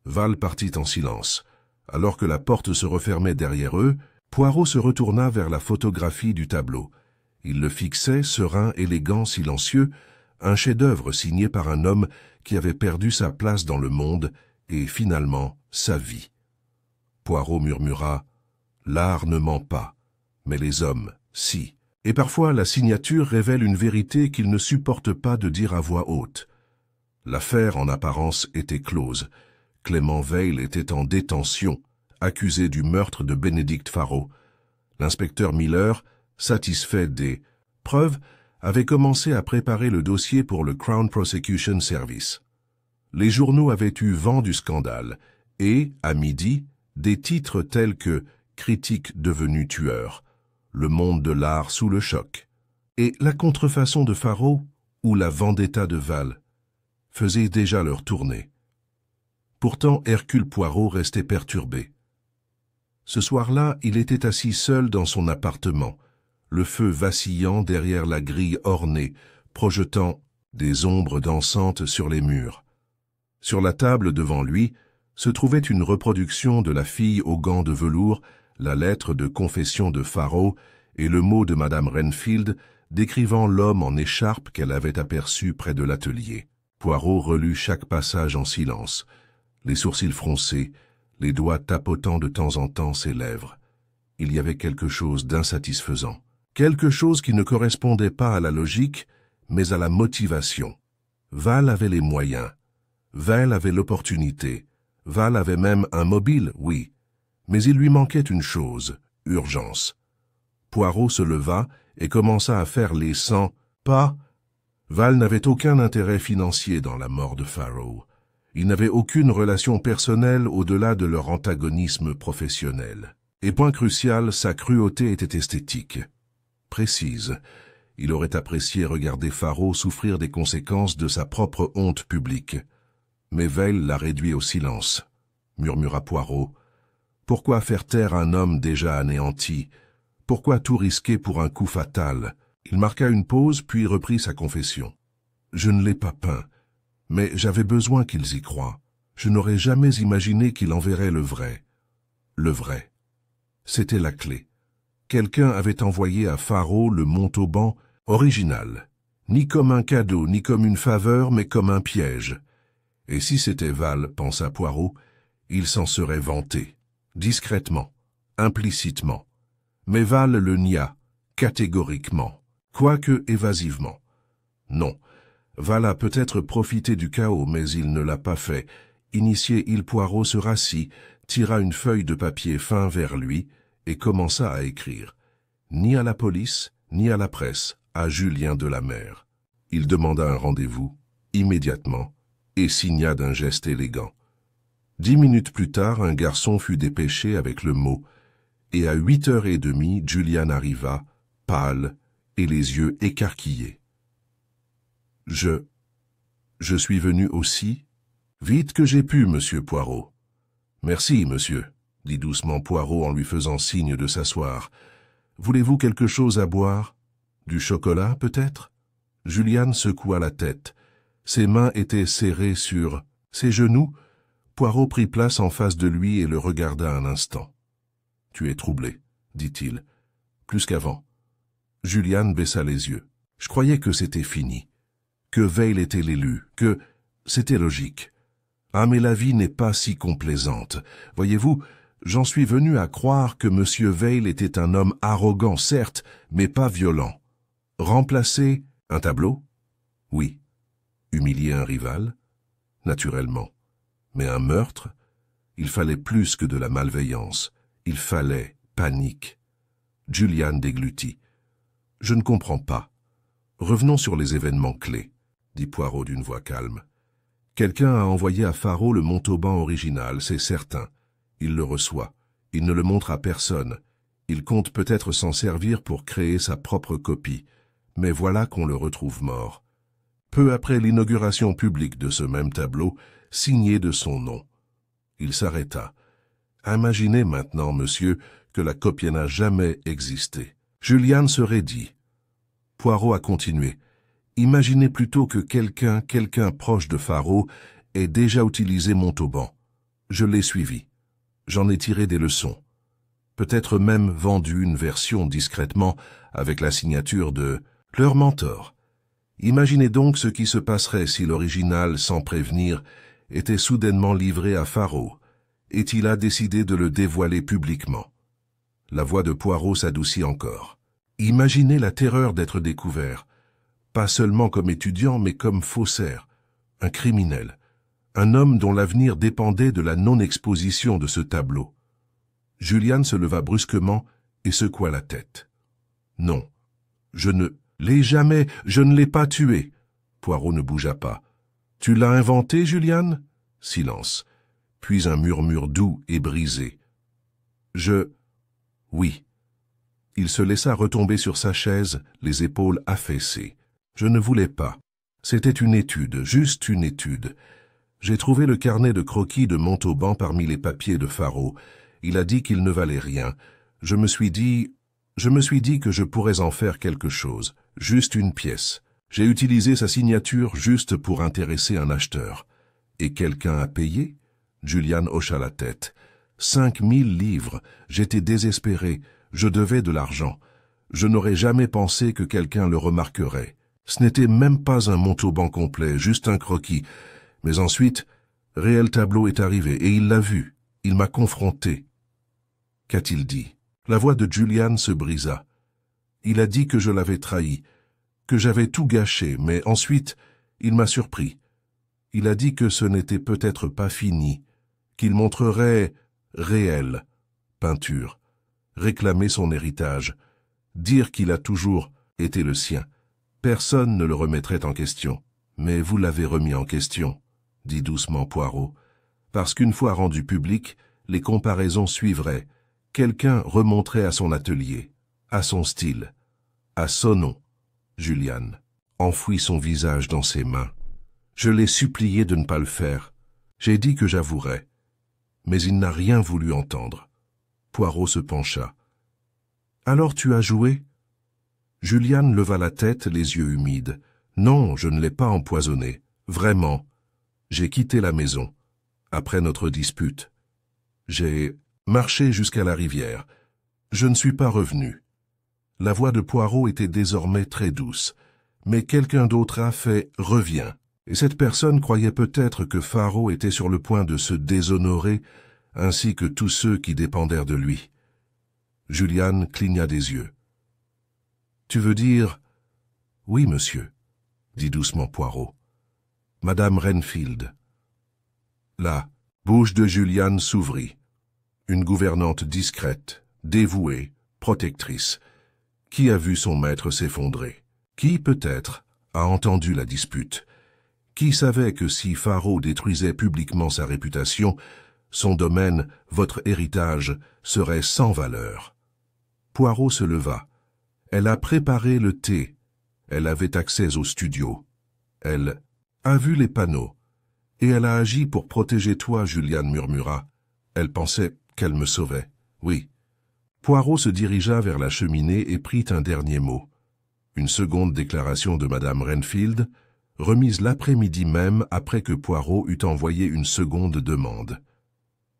Val partit en silence. Alors que la porte se refermait derrière eux, Poirot se retourna vers la photographie du tableau. Il le fixait, serein, élégant, silencieux, un chef-d'œuvre signé par un homme qui avait perdu sa place dans le monde et, finalement, sa vie. Poirot murmura « L'art ne ment pas, mais les hommes, si. » Et parfois, la signature révèle une vérité qu'il ne supporte pas de dire à voix haute. L'affaire, en apparence, était close. Clément Veil était en détention, accusé du meurtre de Bénédicte Faraud. L'inspecteur Miller, satisfait des preuves, avait commencé à préparer le dossier pour le Crown Prosecution Service. Les journaux avaient eu vent du scandale et, à midi, des titres tels que « Critique devenu tueur »,« Le monde de l'art sous le choc » et « La contrefaçon de Faraud » ou « La vendetta de Val » faisaient déjà leur tournée. Pourtant, Hercule Poirot restait perturbé. Ce soir-là, il était assis seul dans son appartement, le feu vacillant derrière la grille ornée, projetant des ombres dansantes sur les murs. Sur la table devant lui se trouvait une reproduction de la fille aux gants de velours, la lettre de confession de Faraud et le mot de Madame Renfield décrivant l'homme en écharpe qu'elle avait aperçu près de l'atelier. Poirot relut chaque passage en silence, les sourcils froncés, les doigts tapotant de temps en temps ses lèvres. Il y avait quelque chose d'insatisfaisant. Quelque chose qui ne correspondait pas à la logique, mais à la motivation. Val avait les moyens. Val avait l'opportunité. Val avait même un mobile, oui. Mais il lui manquait une chose, urgence. Poirot se leva et commença à faire les 100 pas. Val n'avait aucun intérêt financier dans la mort de Faraud. Il n'avait aucune relation personnelle au-delà de leur antagonisme professionnel. Et point crucial, sa cruauté était esthétique. Précise. Il aurait apprécié regarder Faraud souffrir des conséquences de sa propre honte publique. Mais Veil l'a réduit au silence, murmura Poirot. Pourquoi faire taire un homme déjà anéanti? Pourquoi tout risquer pour un coup fatal? Il marqua une pause, puis reprit sa confession. Je ne l'ai pas peint, mais j'avais besoin qu'ils y croient. Je n'aurais jamais imaginé qu'il enverrait le vrai. Le vrai. C'était la clé. Quelqu'un avait envoyé à Faraud le Montauban original, ni comme un cadeau, ni comme une faveur, mais comme un piège. Et si c'était Val, pensa Poirot, il s'en serait vanté, discrètement, implicitement. Mais Val le nia, catégoriquement, quoique évasivement. Non, Val a peut-être profité du chaos, mais il ne l'a pas fait. Initié, Poirot se rassit, tira une feuille de papier fin vers lui et commença à écrire. Ni à la police, ni à la presse, à Julien Delamer. Il demanda un rendez-vous, immédiatement, et signa d'un geste élégant. 10 minutes plus tard, un garçon fut dépêché avec le mot, et à 8h30, Julian arriva, pâle, et les yeux écarquillés. Je suis venu aussi, vite que j'ai pu, monsieur Poirot. Merci, monsieur, dit doucement Poirot en lui faisant signe de s'asseoir. Voulez-vous quelque chose à boire? Du chocolat, peut-être? Julian secoua la tête. Ses mains étaient serrées sur ses genoux. Poirot prit place en face de lui et le regarda un instant. « Tu es troublé, dit-il, plus qu'avant. » Julian baissa les yeux. « Je croyais que c'était fini, que Veil était l'élu, que c'était logique. Ah, mais la vie n'est pas si complaisante. Voyez-vous, j'en suis venu à croire que M. Veil était un homme arrogant, certes, mais pas violent. Remplacer un tableau? Oui. Humilier un rival? Naturellement. Mais un meurtre? Il fallait plus que de la malveillance. Il fallait panique. Julian déglutit. « Je ne comprends pas. Revenons sur les événements clés, » dit Poirot d'une voix calme. « Quelqu'un a envoyé à Faraud le Montauban original, c'est certain. Il le reçoit. Il ne le montre à personne. Il compte peut-être s'en servir pour créer sa propre copie. Mais voilà qu'on le retrouve mort. Peu après l'inauguration publique de ce même tableau, signé de son nom. Il s'arrêta. Imaginez maintenant, monsieur, que la copie n'a jamais existé. Julian se raidit. Poirot a continué. Imaginez plutôt que quelqu'un proche de Faraud ait déjà utilisé Montauban. Je l'ai suivi. J'en ai tiré des leçons. peut-être même vendu une version discrètement avec la signature de leur mentor. Imaginez donc ce qui se passerait si l'original, sans prévenir, était soudainement livré à Pharaoh, et il a décidé de le dévoiler publiquement. La voix de Poirot s'adoucit encore. Imaginez la terreur d'être découvert, pas seulement comme étudiant, mais comme faussaire, un criminel, un homme dont l'avenir dépendait de la non-exposition de ce tableau. Julian se leva brusquement et secoua la tête. « Non, je ne l'ai pas tué. » Poirot ne bougea pas. « Tu l'as inventé, Julian ?» Silence, puis un murmure doux et brisé. « Oui. » Il se laissa retomber sur sa chaise, les épaules affaissées. « Je ne voulais pas. C'était une étude, juste une étude. J'ai trouvé le carnet de croquis de Montauban parmi les papiers de Pharaoh. Il a dit qu'il ne valait rien. Je me suis dit que je pourrais en faire quelque chose, juste une pièce. J'ai utilisé sa signature juste pour intéresser un acheteur. Et quelqu'un a payé ?» Julian hocha la tête. 5 000 livres. J'étais désespéré. Je devais de l'argent. Je n'aurais jamais pensé que quelqu'un le remarquerait. Ce n'était même pas un Montauban complet, juste un croquis. Mais ensuite, Réel Tableau est arrivé et il l'a vu. Il m'a confronté. Qu'a-t-il dit? La voix de Julian se brisa. Il a dit que je l'avais trahi, que j'avais tout gâché, mais ensuite, il m'a surpris. Il a dit que ce n'était peut-être pas fini, qu'il montrerait Réel, peinture, réclamer son héritage, dire qu'il a toujours été le sien. Personne ne le remettrait en question. Mais vous l'avez remis en question, dit doucement Poirot, parce qu'une fois rendu public, les comparaisons suivraient. Quelqu'un remonterait à son atelier, à son style, à son nom. Julian enfouit son visage dans ses mains. Je l'ai supplié de ne pas le faire. J'ai dit que j'avouerais. Mais il n'a rien voulu entendre. Poirot se pencha. « Alors tu as joué ?» Julian leva la tête, les yeux humides. « Non, je ne l'ai pas empoisonné. Vraiment. J'ai quitté la maison, après notre dispute. J'ai marché jusqu'à la rivière. Je ne suis pas revenu. » La voix de Poirot était désormais très douce. Mais quelqu'un d'autre a fait « reviens ». Et cette personne croyait peut-être que Pharaoh était sur le point de se déshonorer, ainsi que tous ceux qui dépendèrent de lui. Julian cligna des yeux. « Tu veux dire... »« Oui, monsieur, » dit doucement Poirot. « Madame Renfield. » La bouche de Julian s'ouvrit. Une gouvernante discrète, dévouée, protectrice. Qui a vu son maître s'effondrer? Qui, peut-être, a entendu la dispute? Qui savait que si Pharaoh détruisait publiquement sa réputation, son domaine, votre héritage, serait sans valeur? Poirot se leva. Elle a préparé le thé. Elle avait accès au studio. Elle a vu les panneaux. Et elle a agi pour protéger toi, Julian murmura. Elle pensait qu'elle me sauvait. Oui. Poirot se dirigea vers la cheminée et prit un dernier mot. Une seconde déclaration de Madame Renfield, remise l'après-midi même après que Poirot eut envoyé une seconde demande.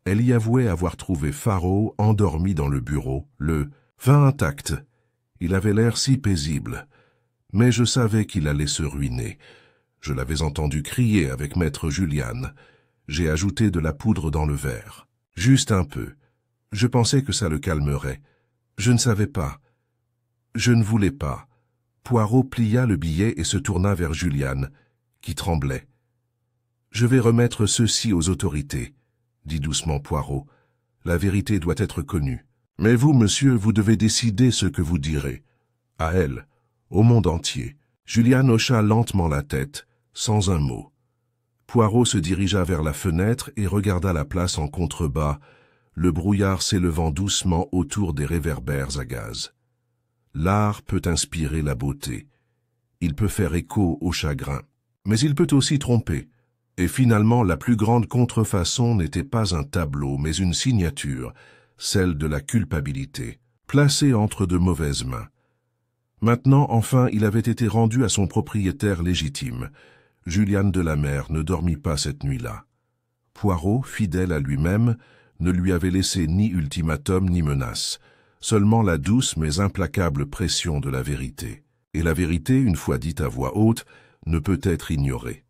Elle y avouait avoir trouvé Pharaoh endormi dans le bureau, le vin intact. Il avait l'air si paisible. Mais je savais qu'il allait se ruiner. Je l'avais entendu crier avec maître Julian. J'ai ajouté de la poudre dans le verre. Juste un peu. Je pensais que ça le calmerait. Je ne savais pas. Je ne voulais pas. Poirot plia le billet et se tourna vers Julian, qui tremblait. « Je vais remettre ceci aux autorités, » dit doucement Poirot. « La vérité doit être connue. Mais vous, monsieur, vous devez décider ce que vous direz. À elle, au monde entier. » Julian hocha lentement la tête, sans un mot. Poirot se dirigea vers la fenêtre et regarda la place en contrebas, le brouillard s'élevant doucement autour des réverbères à gaz. L'art peut inspirer la beauté. Il peut faire écho au chagrin. Mais il peut aussi tromper. Et finalement, la plus grande contrefaçon n'était pas un tableau, mais une signature, celle de la culpabilité, placée entre de mauvaises mains. Maintenant, enfin, il avait été rendu à son propriétaire légitime. Julian Delamer ne dormit pas cette nuit-là. Poirot, fidèle à lui-même, ne lui avait laissé ni ultimatum ni menace, seulement la douce mais implacable pression de la vérité. Et la vérité, une fois dite à voix haute, ne peut être ignorée.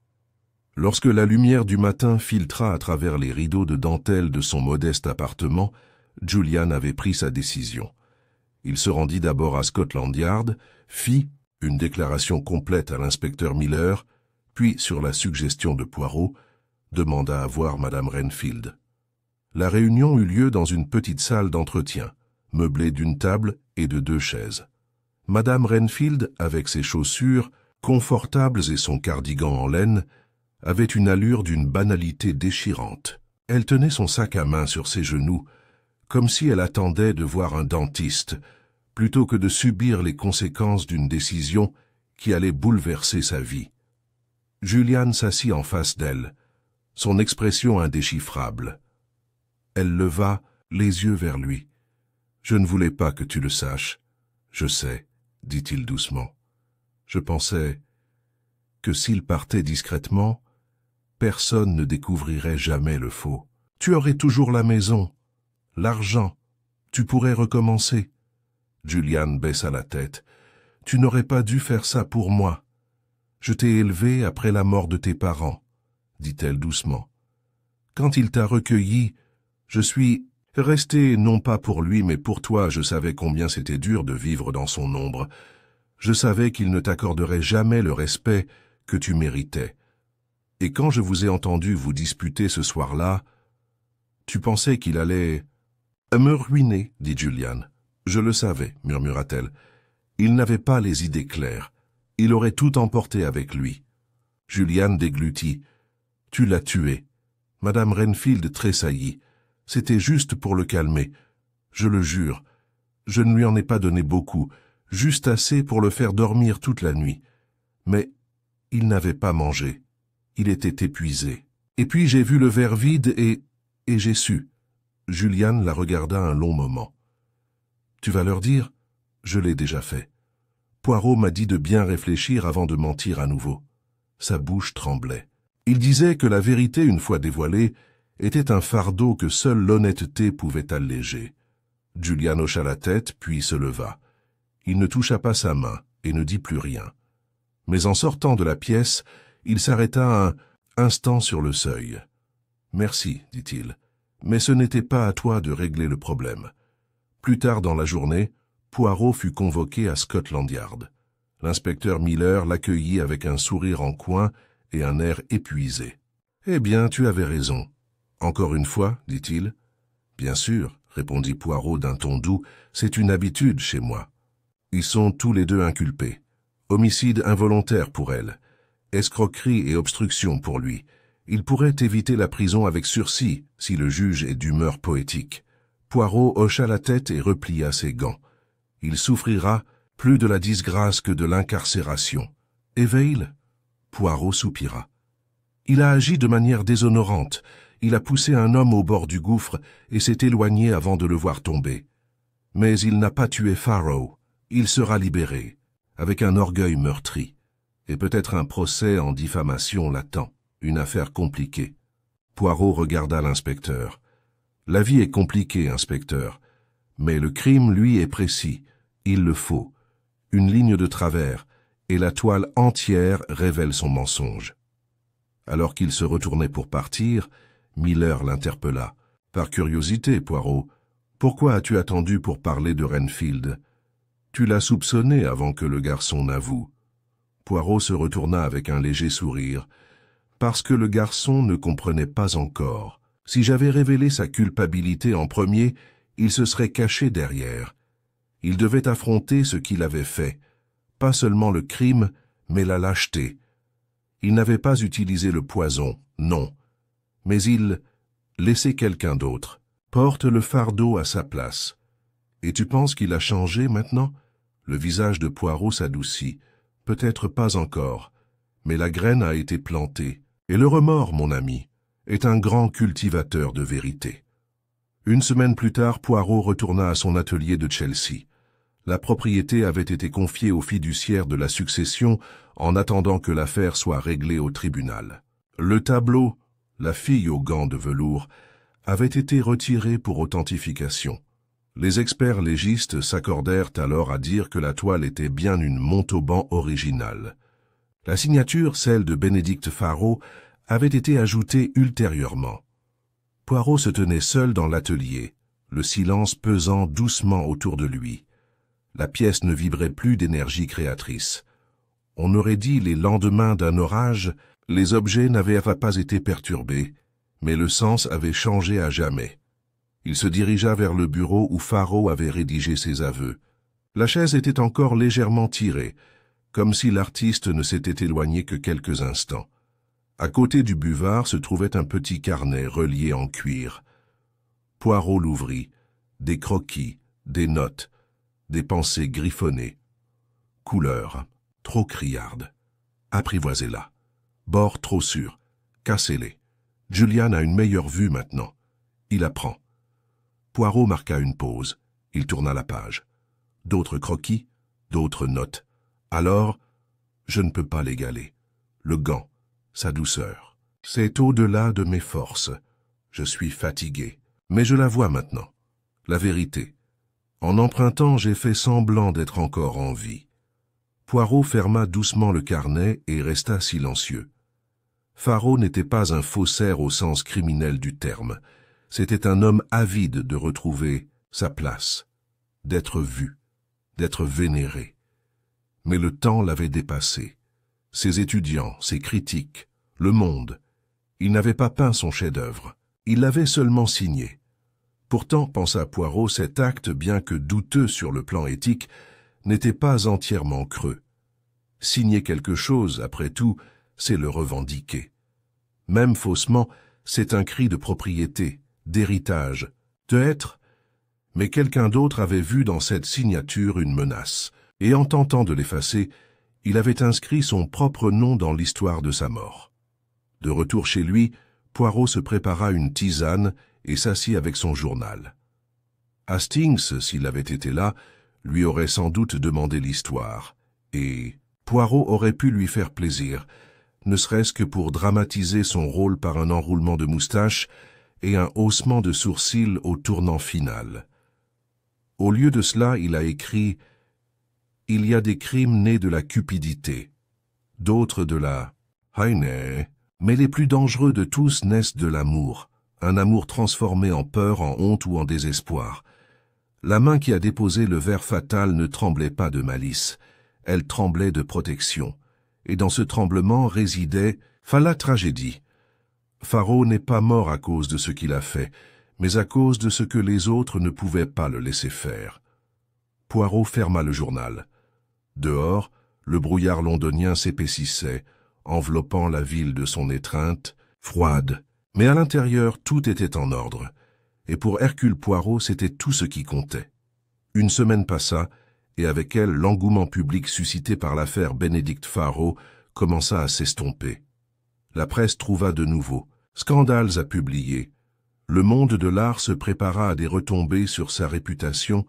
Lorsque la lumière du matin filtra à travers les rideaux de dentelle de son modeste appartement, Julian avait pris sa décision. Il se rendit d'abord à Scotland Yard, fit une déclaration complète à l'inspecteur Miller, puis, sur la suggestion de Poirot, demanda à voir Madame Renfield. La réunion eut lieu dans une petite salle d'entretien, meublée d'une table et de 2 chaises. Madame Renfield, avec ses chaussures, confortables et son cardigan en laine, avait une allure d'une banalité déchirante. Elle tenait son sac à main sur ses genoux, comme si elle attendait de voir un dentiste, plutôt que de subir les conséquences d'une décision qui allait bouleverser sa vie. Julian s'assit en face d'elle, son expression indéchiffrable. Elle leva les yeux vers lui. « Je ne voulais pas que tu le saches. Je sais, » dit-il doucement. « Je pensais que s'il partait discrètement, personne ne découvrirait jamais le faux. Tu aurais toujours la maison, l'argent, tu pourrais recommencer. » Julian baissa la tête. « Tu n'aurais pas dû faire ça pour moi. Je t'ai élevé après la mort de tes parents, » dit-elle doucement. « Quand il t'a recueilli, je suis resté non pas pour lui mais pour toi. Je savais combien c'était dur de vivre dans son ombre. Je savais qu'il ne t'accorderait jamais le respect que tu méritais. Et quand je vous ai entendu vous disputer ce soir-là, tu pensais qu'il allait me ruiner, dit Julian. Je le savais, murmura-t-elle. Il n'avait pas les idées claires. Il aurait tout emporté avec lui. Julian déglutit. Tu l'as tué. Madame Renfield tressaillit. C'était juste pour le calmer. Je le jure. Je ne lui en ai pas donné beaucoup, juste assez pour le faire dormir toute la nuit. Mais il n'avait pas mangé. Il était épuisé. Et puis j'ai vu le verre vide et j'ai su. Julian la regarda un long moment. Tu vas leur dire? Je l'ai déjà fait. Poirot m'a dit de bien réfléchir avant de mentir à nouveau. Sa bouche tremblait. Il disait que la vérité, une fois dévoilée, était un fardeau que seule l'honnêteté pouvait alléger. Julian hocha la tête, puis se leva. Il ne toucha pas sa main et ne dit plus rien. Mais en sortant de la pièce, il s'arrêta un instant sur le seuil. « Merci, dit-il, mais ce n'était pas à toi de régler le problème. » Plus tard dans la journée, Poirot fut convoqué à Scotland Yard. L'inspecteur Miller l'accueillit avec un sourire en coin et un air épuisé. « Eh bien, tu avais raison. Encore une fois, dit-il. « Bien sûr, répondit Poirot d'un ton doux, c'est une habitude chez moi. Ils sont tous les deux inculpés. Homicide involontaire pour elle. Escroquerie et obstruction pour lui. Il pourrait éviter la prison avec sursis si le juge est d'humeur poétique. » Poirot hocha la tête et replia ses gants. Il souffrira plus de la disgrâce que de l'incarcération. Et Veil? Poirot soupira. Il a agi de manière déshonorante. Il a poussé un homme au bord du gouffre et s'est éloigné avant de le voir tomber. Mais il n'a pas tué Farrow. Il sera libéré, avec un orgueil meurtri, et peut-être un procès en diffamation l'attend, une affaire compliquée. Poirot regarda l'inspecteur. La vie est compliquée, inspecteur, mais le crime, lui, est précis. Il le faut. Une ligne de travers, et la toile entière révèle son mensonge. Alors qu'il se retournait pour partir, Miller l'interpella. « Par curiosité, Poirot, pourquoi as-tu attendu pour parler de Renfield? Tu l'as soupçonné avant que le garçon n'avoue. » Poirot se retourna avec un léger sourire. « Parce que le garçon ne comprenait pas encore. Si j'avais révélé sa culpabilité en premier, il se serait caché derrière. Il devait affronter ce qu'il avait fait, pas seulement le crime, mais la lâcheté. Il n'avait pas utilisé le poison, non, mais il laissait quelqu'un d'autre. Porte le fardeau à sa place. Et tu penses qu'il a changé maintenant? » Le visage de Poirot s'adoucit. « Peut-être pas encore, mais la graine a été plantée. Et le remords, mon ami, est un grand cultivateur de vérité. » Une semaine plus tard, Poirot retourna à son atelier de Chelsea. La propriété avait été confiée au fiduciaire de la succession en attendant que l'affaire soit réglée au tribunal. Le tableau, la fille aux gants de velours, avait été retirée pour authentification. Les experts légistes s'accordèrent alors à dire que la toile était bien une Montauban originale. La signature, celle de Bénédicte Faraud, avait été ajoutée ultérieurement. Poirot se tenait seul dans l'atelier, le silence pesant doucement autour de lui. La pièce ne vibrait plus d'énergie créatrice. On aurait dit les lendemains d'un orage, les objets n'avaient pas été perturbés, mais le sens avait changé à jamais. Il se dirigea vers le bureau où Faraud avait rédigé ses aveux. La chaise était encore légèrement tirée, comme si l'artiste ne s'était éloigné que quelques instants. À côté du buvard se trouvait un petit carnet relié en cuir. Poirot l'ouvrit. Des croquis, des notes, des pensées griffonnées. Couleurs, trop criardes. Apprivoisez-la. Bords trop sûrs. Cassez-les. Julian a une meilleure vue maintenant. Il apprend. Poirot marqua une pause. Il tourna la page. D'autres croquis, d'autres notes. Alors, je ne peux pas l'égaler. Le gant, sa douceur. C'est au-delà de mes forces. Je suis fatigué. Mais je la vois maintenant. La vérité. En empruntant, j'ai fait semblant d'être encore en vie. Poirot ferma doucement le carnet et resta silencieux. Faraud n'était pas un faussaire au sens criminel du terme. C'était un homme avide de retrouver sa place, d'être vu, d'être vénéré. Mais le temps l'avait dépassé. Ses étudiants, ses critiques, le monde. Il n'avait pas peint son chef-d'œuvre. Il l'avait seulement signé. Pourtant, pensa Poirot, cet acte, bien que douteux sur le plan éthique, n'était pas entièrement creux. Signer quelque chose, après tout, c'est le revendiquer. Même faussement, c'est un cri de propriété, d'héritage, de être. Mais quelqu'un d'autre avait vu dans cette signature une menace, et en tentant de l'effacer, il avait inscrit son propre nom dans l'histoire de sa mort. De retour chez lui, Poirot se prépara une tisane et s'assit avec son journal. Hastings, s'il avait été là, lui aurait sans doute demandé l'histoire, et Poirot aurait pu lui faire plaisir, ne serait-ce que pour dramatiser son rôle par un enroulement de moustache et un haussement de sourcils au tournant final. Au lieu de cela, il a écrit « Il y a des crimes nés de la cupidité, d'autres de la haine, mais les plus dangereux de tous naissent de l'amour, un amour transformé en peur, en honte ou en désespoir. La main qui a déposé le verre fatal ne tremblait pas de malice, elle tremblait de protection, et dans ce tremblement résidait la tragédie. Faraud n'est pas mort à cause de ce qu'il a fait, mais à cause de ce que les autres ne pouvaient pas le laisser faire. Poirot ferma le journal. Dehors, le brouillard londonien s'épaississait, enveloppant la ville de son étreinte, froide. Mais à l'intérieur, tout était en ordre. Et pour Hercule Poirot, c'était tout ce qui comptait. Une semaine passa, et avec elle, l'engouement public suscité par l'affaire Bénédicte Faraud commença à s'estomper. La presse trouva de nouveau scandales à publier. Le monde de l'art se prépara à des retombées sur sa réputation,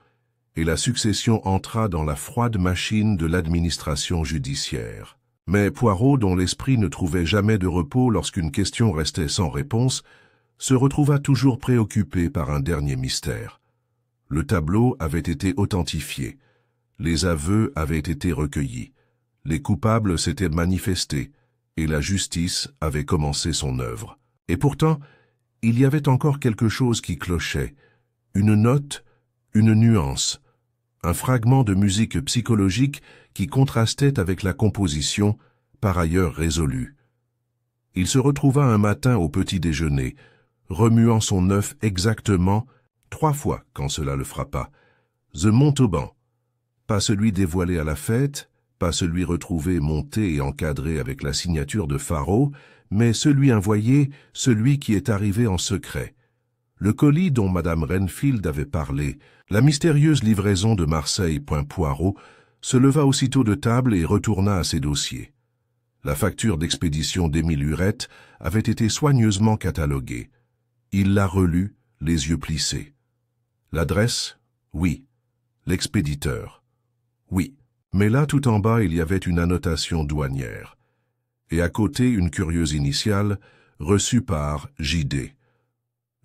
et la succession entra dans la froide machine de l'administration judiciaire. Mais Poirot, dont l'esprit ne trouvait jamais de repos lorsqu'une question restait sans réponse, se retrouva toujours préoccupé par un dernier mystère. Le tableau avait été authentifié, les aveux avaient été recueillis, les coupables s'étaient manifestés, et la justice avait commencé son œuvre. Et pourtant, il y avait encore quelque chose qui clochait, une note, une nuance, un fragment de musique psychologique qui contrastait avec la composition, par ailleurs résolue. Il se retrouva un matin au petit déjeuner, remuant son œuf exactement, 3 fois quand cela le frappa. The Montauban, pas celui dévoilé à la fête, pas celui retrouvé monté et encadré avec la signature de Faraud, mais celui envoyé, celui qui est arrivé en secret. Le colis dont Madame Renfield avait parlé, la mystérieuse livraison de Marseille. Poirot se leva aussitôt de table et retourna à ses dossiers. La facture d'expédition d'Émile Huret avait été soigneusement cataloguée. Il la relut, les yeux plissés. L'adresse? Oui. L'expéditeur? Oui. Mais là, tout en bas, il y avait une annotation douanière. Et à côté, une curieuse initiale, reçue par J.D.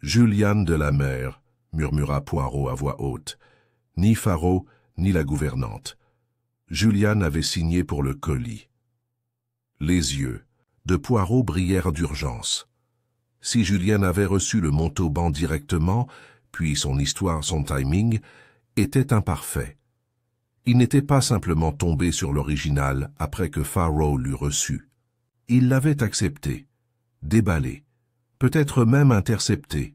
Juliane de la Mer, murmura Poirot à voix haute. Ni Faro, ni la gouvernante. Juliane avait signé pour le colis. Les yeux de Poirot brillèrent d'urgence. Si Juliane avait reçu le Montauban directement, puis son histoire, son timing, était imparfait. Il n'était pas simplement tombé sur l'original après que Faro l'eut reçu. Il l'avait accepté, déballé, peut-être même intercepté.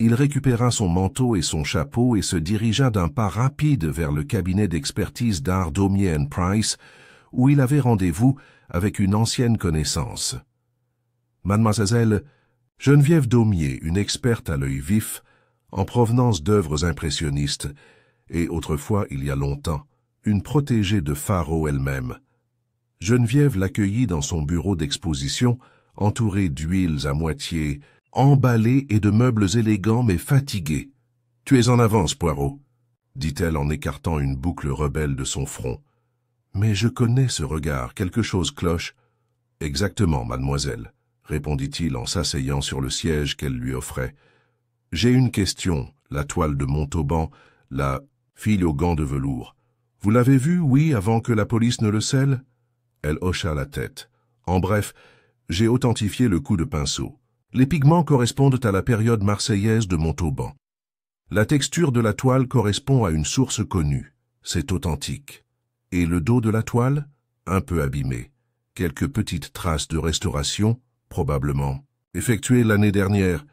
Il récupéra son manteau et son chapeau et se dirigea d'un pas rapide vers le cabinet d'expertise d'art Daumier & Price, où il avait rendez-vous avec une ancienne connaissance. Mademoiselle Geneviève Daumier, une experte à l'œil vif, en provenance d'œuvres impressionnistes, et autrefois, il y a longtemps, une protégée de Faro elle-même. Geneviève l'accueillit dans son bureau d'exposition, entouré d'huiles à moitié, emballé et de meubles élégants mais fatigués. « Tu es en avance, Poirot, » dit-elle en écartant une boucle rebelle de son front. « Mais je connais ce regard, quelque chose cloche. »« Exactement, mademoiselle, » répondit-il en s'asseyant sur le siège qu'elle lui offrait. « J'ai une question, la toile de Montauban, la fille aux gants de velours. Vous l'avez vue, oui, avant que la police ne le scelle ?» Elle hocha la tête. « En bref, j'ai authentifié le coup de pinceau. Les pigments correspondent à la période marseillaise de Montauban. La texture de la toile correspond à une source connue. C'est authentique. Et le dos de la toile? Un peu abîmé. Quelques petites traces de restauration, probablement, effectuées l'année dernière.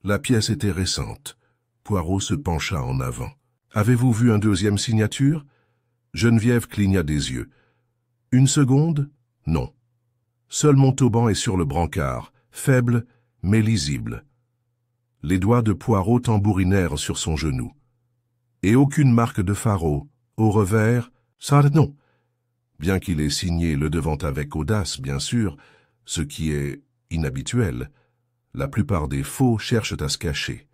La pièce était récente. » Poirot se pencha en avant. « Avez-vous vu un deuxième signature ?» Geneviève cligna des yeux. « Une seconde? Non. Seul Montauban est sur le brancard, faible mais lisible. » Les doigts de Poirot tambourinèrent sur son genou. « Et aucune marque de Faro. Au revers, ça non. Bien qu'il ait signé le devant avec audace, bien sûr, ce qui est inhabituel. La plupart des faux cherchent à se cacher. »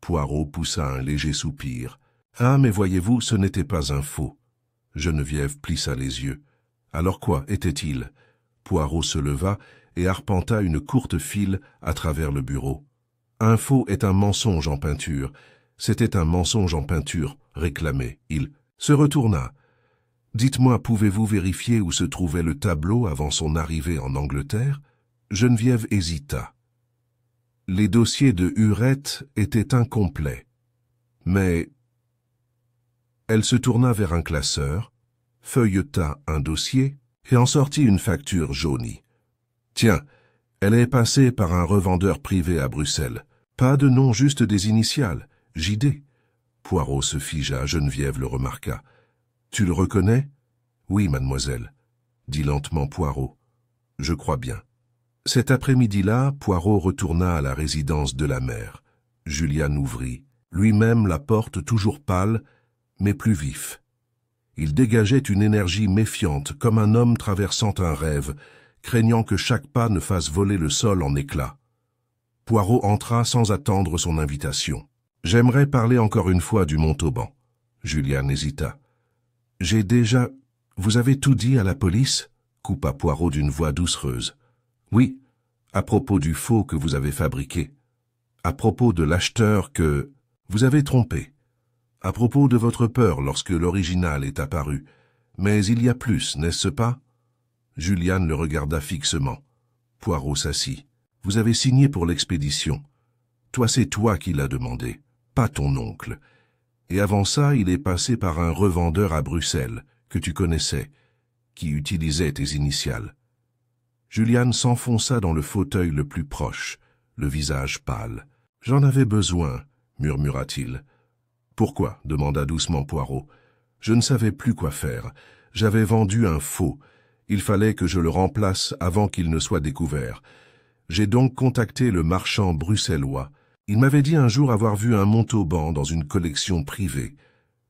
Poirot poussa un léger soupir. « Ah, mais voyez-vous, ce n'était pas un faux. » Geneviève plissa les yeux. « Alors quoi était-il » Poirot se leva et arpenta une courte file à travers le bureau. « Un faux est un mensonge en peinture. C'était un mensonge en peinture, réclamait. Il se retourna. « Dites-moi, pouvez-vous vérifier où se trouvait le tableau avant son arrivée en Angleterre ?» Geneviève hésita. Les dossiers de Hurette étaient incomplets. Mais elle se tourna vers un classeur, feuilleta un dossier et en sortit une facture jaunie. Tiens, elle est passée par un revendeur privé à Bruxelles. Pas de nom, juste des initiales. JD. Poirot se figea, Geneviève le remarqua. Tu le reconnais? Oui, mademoiselle, dit lentement Poirot. Je crois bien. Cet après-midi-là, Poirot retourna à la résidence de la mère. Juliane ouvrit, lui-même la porte toujours pâle, mais plus vif. Il dégageait une énergie méfiante, comme un homme traversant un rêve, craignant que chaque pas ne fasse voler le sol en éclats. Poirot entra sans attendre son invitation. « J'aimerais parler encore une fois du Montauban. » Juliane hésita. « J'ai déjà... Vous avez tout dit à la police ?» coupa Poirot d'une voix doucereuse. « Oui, à propos du faux que vous avez fabriqué. À propos de l'acheteur que vous avez trompé. À propos de votre peur lorsque l'original est apparu. Mais il y a plus, n'est-ce pas ?» Juliane le regarda fixement. Poirot s'assit. « Vous avez signé pour l'expédition. Toi, c'est toi qui l'as demandé, pas ton oncle. Et avant ça, il est passé par un revendeur à Bruxelles, que tu connaissais, qui utilisait tes initiales. » Juliane s'enfonça dans le fauteuil le plus proche, le visage pâle. « J'en avais besoin, » murmura-t-il. « Pourquoi ?» demanda doucement Poirot. « Je ne savais plus quoi faire. J'avais vendu un faux. Il fallait que je le remplace avant qu'il ne soit découvert. J'ai donc contacté le marchand bruxellois. Il m'avait dit un jour avoir vu un Montauban dans une collection privée.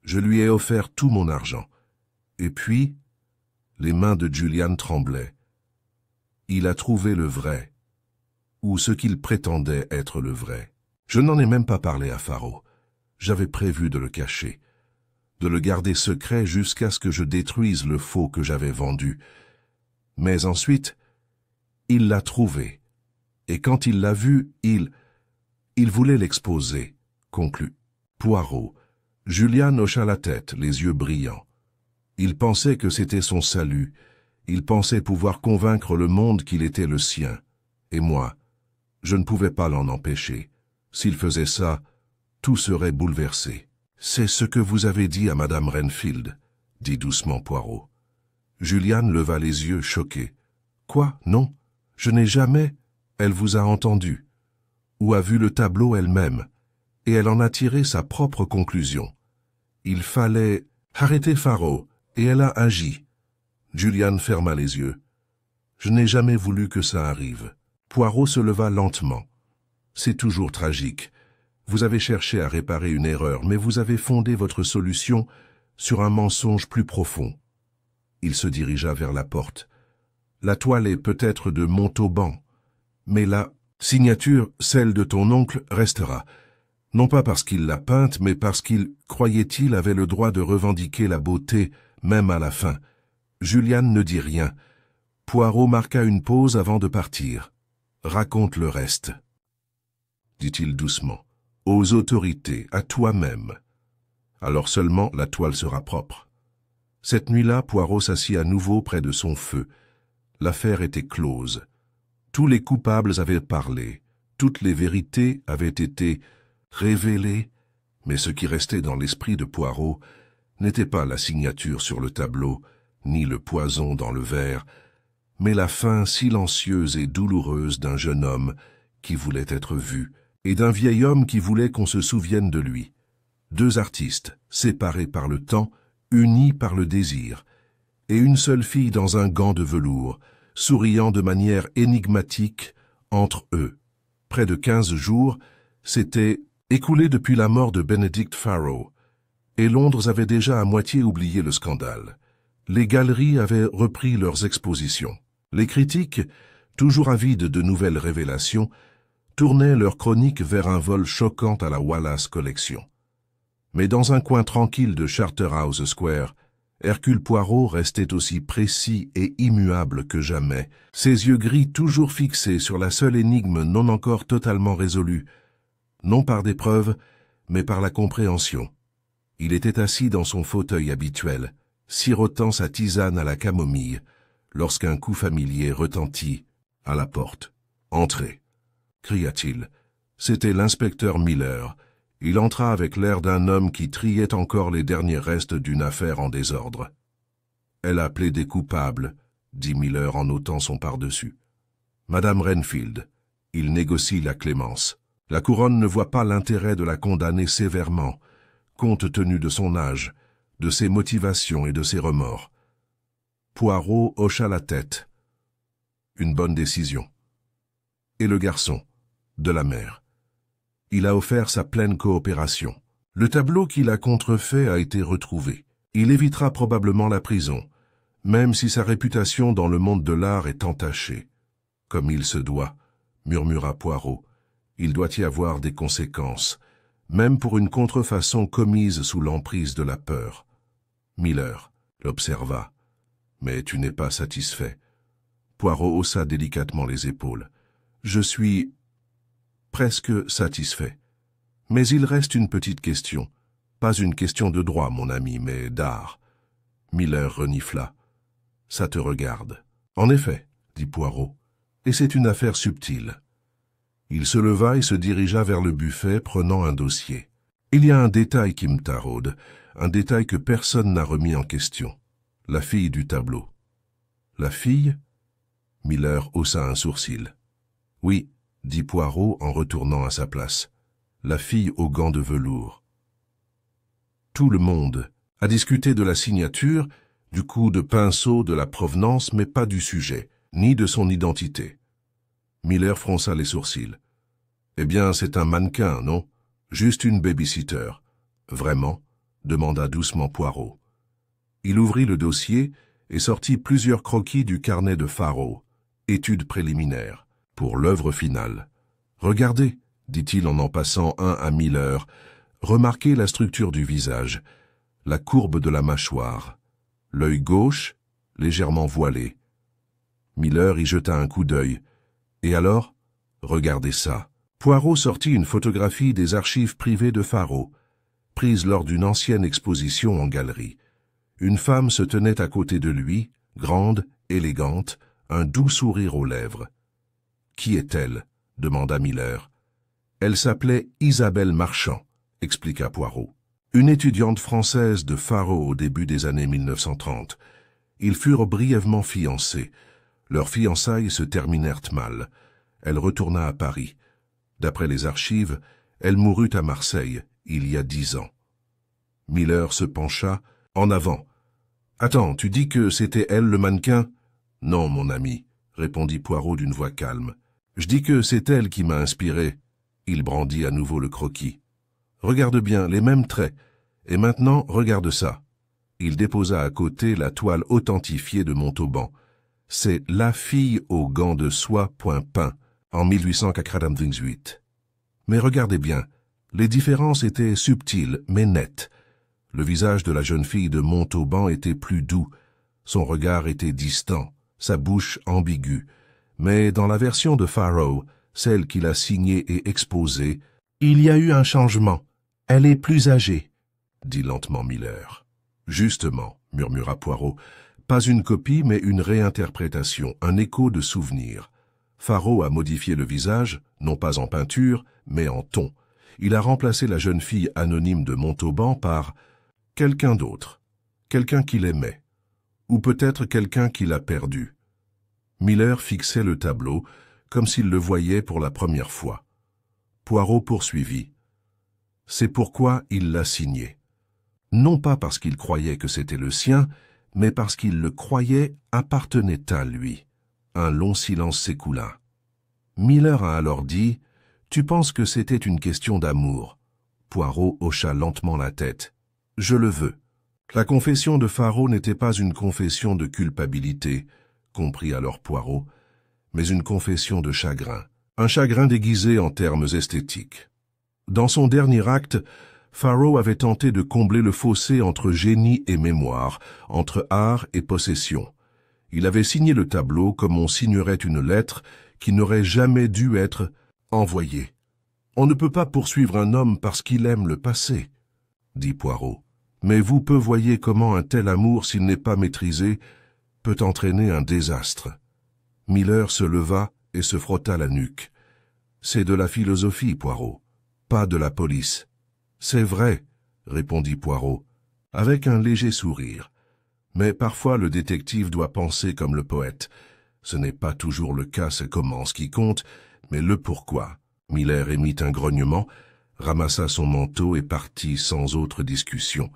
Je lui ai offert tout mon argent. Et puis, les mains de Juliane tremblaient. Il a trouvé le vrai, ou ce qu'il prétendait être le vrai. Je n'en ai même pas parlé à Faro. J'avais prévu de le cacher, de le garder secret jusqu'à ce que je détruise le faux que j'avais vendu. Mais ensuite, il l'a trouvé. Et quand il l'a vu, il Il voulait l'exposer, conclut Poirot. Julian hocha la tête, les yeux brillants. Il pensait que c'était son salut. Il pensait pouvoir convaincre le monde qu'il était le sien. Et moi, je ne pouvais pas l'en empêcher. S'il faisait ça, tout serait bouleversé. C'est ce que vous avez dit à Madame Renfield, dit doucement Poirot. Julian leva les yeux choqué. Quoi, non? Je n'ai jamais... Elle vous a entendu. Ou a vu le tableau elle-même. Et elle en a tiré sa propre conclusion. Il fallait arrêter Faro, et elle a agi. Julian ferma les yeux. Je n'ai jamais voulu que ça arrive. Poirot se leva lentement. C'est toujours tragique. Vous avez cherché à réparer une erreur, mais vous avez fondé votre solution sur un mensonge plus profond. Il se dirigea vers la porte. La toile est peut-être de Montauban, mais la signature, celle de ton oncle, restera. Non pas parce qu'il l'a peinte, mais parce qu'il, croyait-il, avait le droit de revendiquer la beauté, même à la fin. Julian ne dit rien. Poirot marqua une pause avant de partir. « Raconte le reste », dit-il doucement. « Aux autorités, à toi-même. Alors seulement la toile sera propre. » Cette nuit-là, Poirot s'assit à nouveau près de son feu. L'affaire était close. Tous les coupables avaient parlé. Toutes les vérités avaient été révélées, mais ce qui restait dans l'esprit de Poirot n'était pas la signature sur le tableau, ni le poison dans le verre, mais la fin silencieuse et douloureuse d'un jeune homme qui voulait être vu, et d'un vieil homme qui voulait qu'on se souvienne de lui. Deux artistes, séparés par le temps, unis par le désir, et une seule fille dans un gant de velours, souriant de manière énigmatique entre eux. Près de 15 jours s'étaient écoulés depuis la mort de Benedict Faro, et Londres avait déjà à moitié oublié le scandale. Les galeries avaient repris leurs expositions. Les critiques, toujours avides de nouvelles révélations, tournaient leurs chroniques vers un vol choquant à la Wallace Collection. Mais dans un coin tranquille de Charterhouse Square, Hercule Poirot restait aussi précis et immuable que jamais, ses yeux gris toujours fixés sur la seule énigme non encore totalement résolue, non par des preuves, mais par la compréhension. Il était assis dans son fauteuil habituel, sirotant sa tisane à la camomille, lorsqu'un coup familier retentit à la porte. « Entrez !» cria-t-il. C'était l'inspecteur Miller. Il entra avec l'air d'un homme qui triait encore les derniers restes d'une affaire en désordre. « Elle a plaidé coupable, » dit Miller en ôtant son pardessus. « Madame Renfield, il négocie la clémence. La couronne ne voit pas l'intérêt de la condamner sévèrement, compte tenu de son âge, de ses motivations et de ses remords. » Poirot hocha la tête. Une bonne décision. Et le garçon, de la mère. Il a offert sa pleine coopération. Le tableau qu'il a contrefait a été retrouvé. Il évitera probablement la prison, même si sa réputation dans le monde de l'art est entachée. Comme il se doit, murmura Poirot. Il doit y avoir des conséquences, même pour une contrefaçon commise sous l'emprise de la peur. Miller l'observa. Mais tu n'es pas satisfait. Poirot haussa délicatement les épaules. Je suis presque satisfait. Mais il reste une petite question. Pas une question de droit, mon ami, mais d'art. Miller renifla. Ça te regarde. En effet, dit Poirot, et c'est une affaire subtile. Il se leva et se dirigea vers le buffet, prenant un dossier. Il y a un détail qui me taraude, un détail que personne n'a remis en question. La fille du tableau. La fille? Miller haussa un sourcil. Oui, dit Poirot en retournant à sa place. La fille aux gants de velours. Tout le monde a discuté de la signature, du coup de pinceau, de la provenance, mais pas du sujet, ni de son identité. Miller fronça les sourcils. Eh bien, c'est un mannequin, non? Juste une baby-sitter. Vraiment? Demanda doucement Poirot. Il ouvrit le dossier et sortit plusieurs croquis du carnet de Faro, études préliminaires, pour l'œuvre finale. Regardez, dit-il en passant un à Miller, remarquez la structure du visage, la courbe de la mâchoire, l'œil gauche légèrement voilé. Miller y jeta un coup d'œil. Et alors, regardez ça. Poirot sortit une photographie des archives privées de Faro, prise lors d'une ancienne exposition en galerie. Une femme se tenait à côté de lui, grande, élégante, un doux sourire aux lèvres. « Qui est-elle » demanda Miller. « Elle s'appelait Isabelle Marchand », expliqua Poirot. Une étudiante française de Faro au début des années 1930. Ils furent brièvement fiancés. Leurs fiançailles se terminèrent mal. Elle retourna à Paris. D'après les archives, elle mourut à Marseille, il y a 10 ans. Miller se pencha. « En avant. Attends, tu dis que c'était elle le mannequin ?»« Non, mon ami, » répondit Poirot d'une voix calme. « Je dis que c'est elle qui m'a inspiré. » Il brandit à nouveau le croquis. « Regarde bien, les mêmes traits. Et maintenant, regarde ça. » Il déposa à côté la toile authentifiée de Montauban. C'est La fille aux gants de soie point peint, en 1898. Mais regardez bien, les différences étaient subtiles mais nettes. Le visage de la jeune fille de Montauban était plus doux, son regard était distant, sa bouche ambiguë. Mais dans la version de Faro, celle qu'il a signée et exposée, il y a eu un changement. Elle est plus âgée, dit lentement Miller. Justement, murmura Poirot, pas une copie mais une réinterprétation, un écho de souvenir. Faro a modifié le visage, non pas en peinture, mais en ton. Il a remplacé la jeune fille anonyme de Montauban par quelqu'un d'autre, quelqu'un qu'il aimait, ou peut-être quelqu'un qu'il a perdu. Miller fixait le tableau, comme s'il le voyait pour la première fois. Poirot poursuivit. C'est pourquoi il l'a signé. Non pas parce qu'il croyait que c'était le sien, mais parce qu'il le croyait appartenait à lui. Un long silence s'écoula. Miller a alors dit « Tu penses que c'était une question d'amour ?» Poirot hocha lentement la tête. « Je le veux. » La confession de Faro n'était pas une confession de culpabilité, comprit alors Poirot, mais une confession de chagrin. Un chagrin déguisé en termes esthétiques. Dans son dernier acte, Faro avait tenté de combler le fossé entre génie et mémoire, entre art et possession. Il avait signé le tableau comme on signerait une lettre qui n'aurait jamais dû être envoyée. « On ne peut pas poursuivre un homme parce qu'il aime le passé, » dit Poirot. « Mais vous peu voyez comment un tel amour, s'il n'est pas maîtrisé, peut entraîner un désastre. » Miller se leva et se frotta la nuque. « C'est de la philosophie, Poirot, pas de la police. »« C'est vrai, » répondit Poirot, avec un léger sourire. « Mais parfois le détective doit penser comme le poète. Ce n'est pas toujours le cas, c'est comment ce qui compte, mais le pourquoi. » Miller émit un grognement, ramassa son manteau et partit sans autre discussion.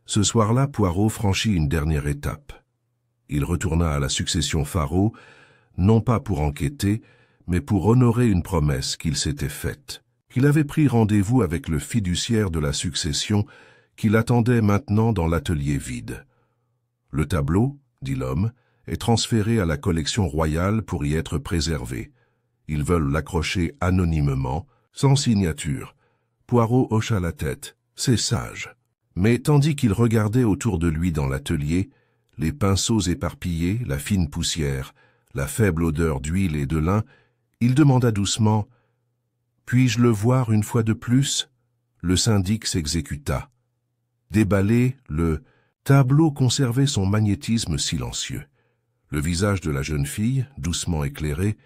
Ce soir-là, Poirot franchit une dernière étape. Il retourna à la succession Faro, non pas pour enquêter, mais pour honorer une promesse qu'il s'était faite. Il avait pris rendez-vous avec le fiduciaire de la succession qui l'attendait maintenant dans l'atelier vide. « Le tableau, dit l'homme, est transféré à la collection royale pour y être préservé. Ils veulent l'accrocher anonymement, sans signature. » Poirot hocha la tête. « C'est sage. » Mais tandis qu'il regardait autour de lui dans l'atelier, les pinceaux éparpillés, la fine poussière, la faible odeur d'huile et de lin, il demanda doucement « Puis-je le voir une fois de plus ?» Le syndic s'exécuta. Déballé, le tableau conservait son magnétisme silencieux. Le visage de la jeune fille, doucement éclairé,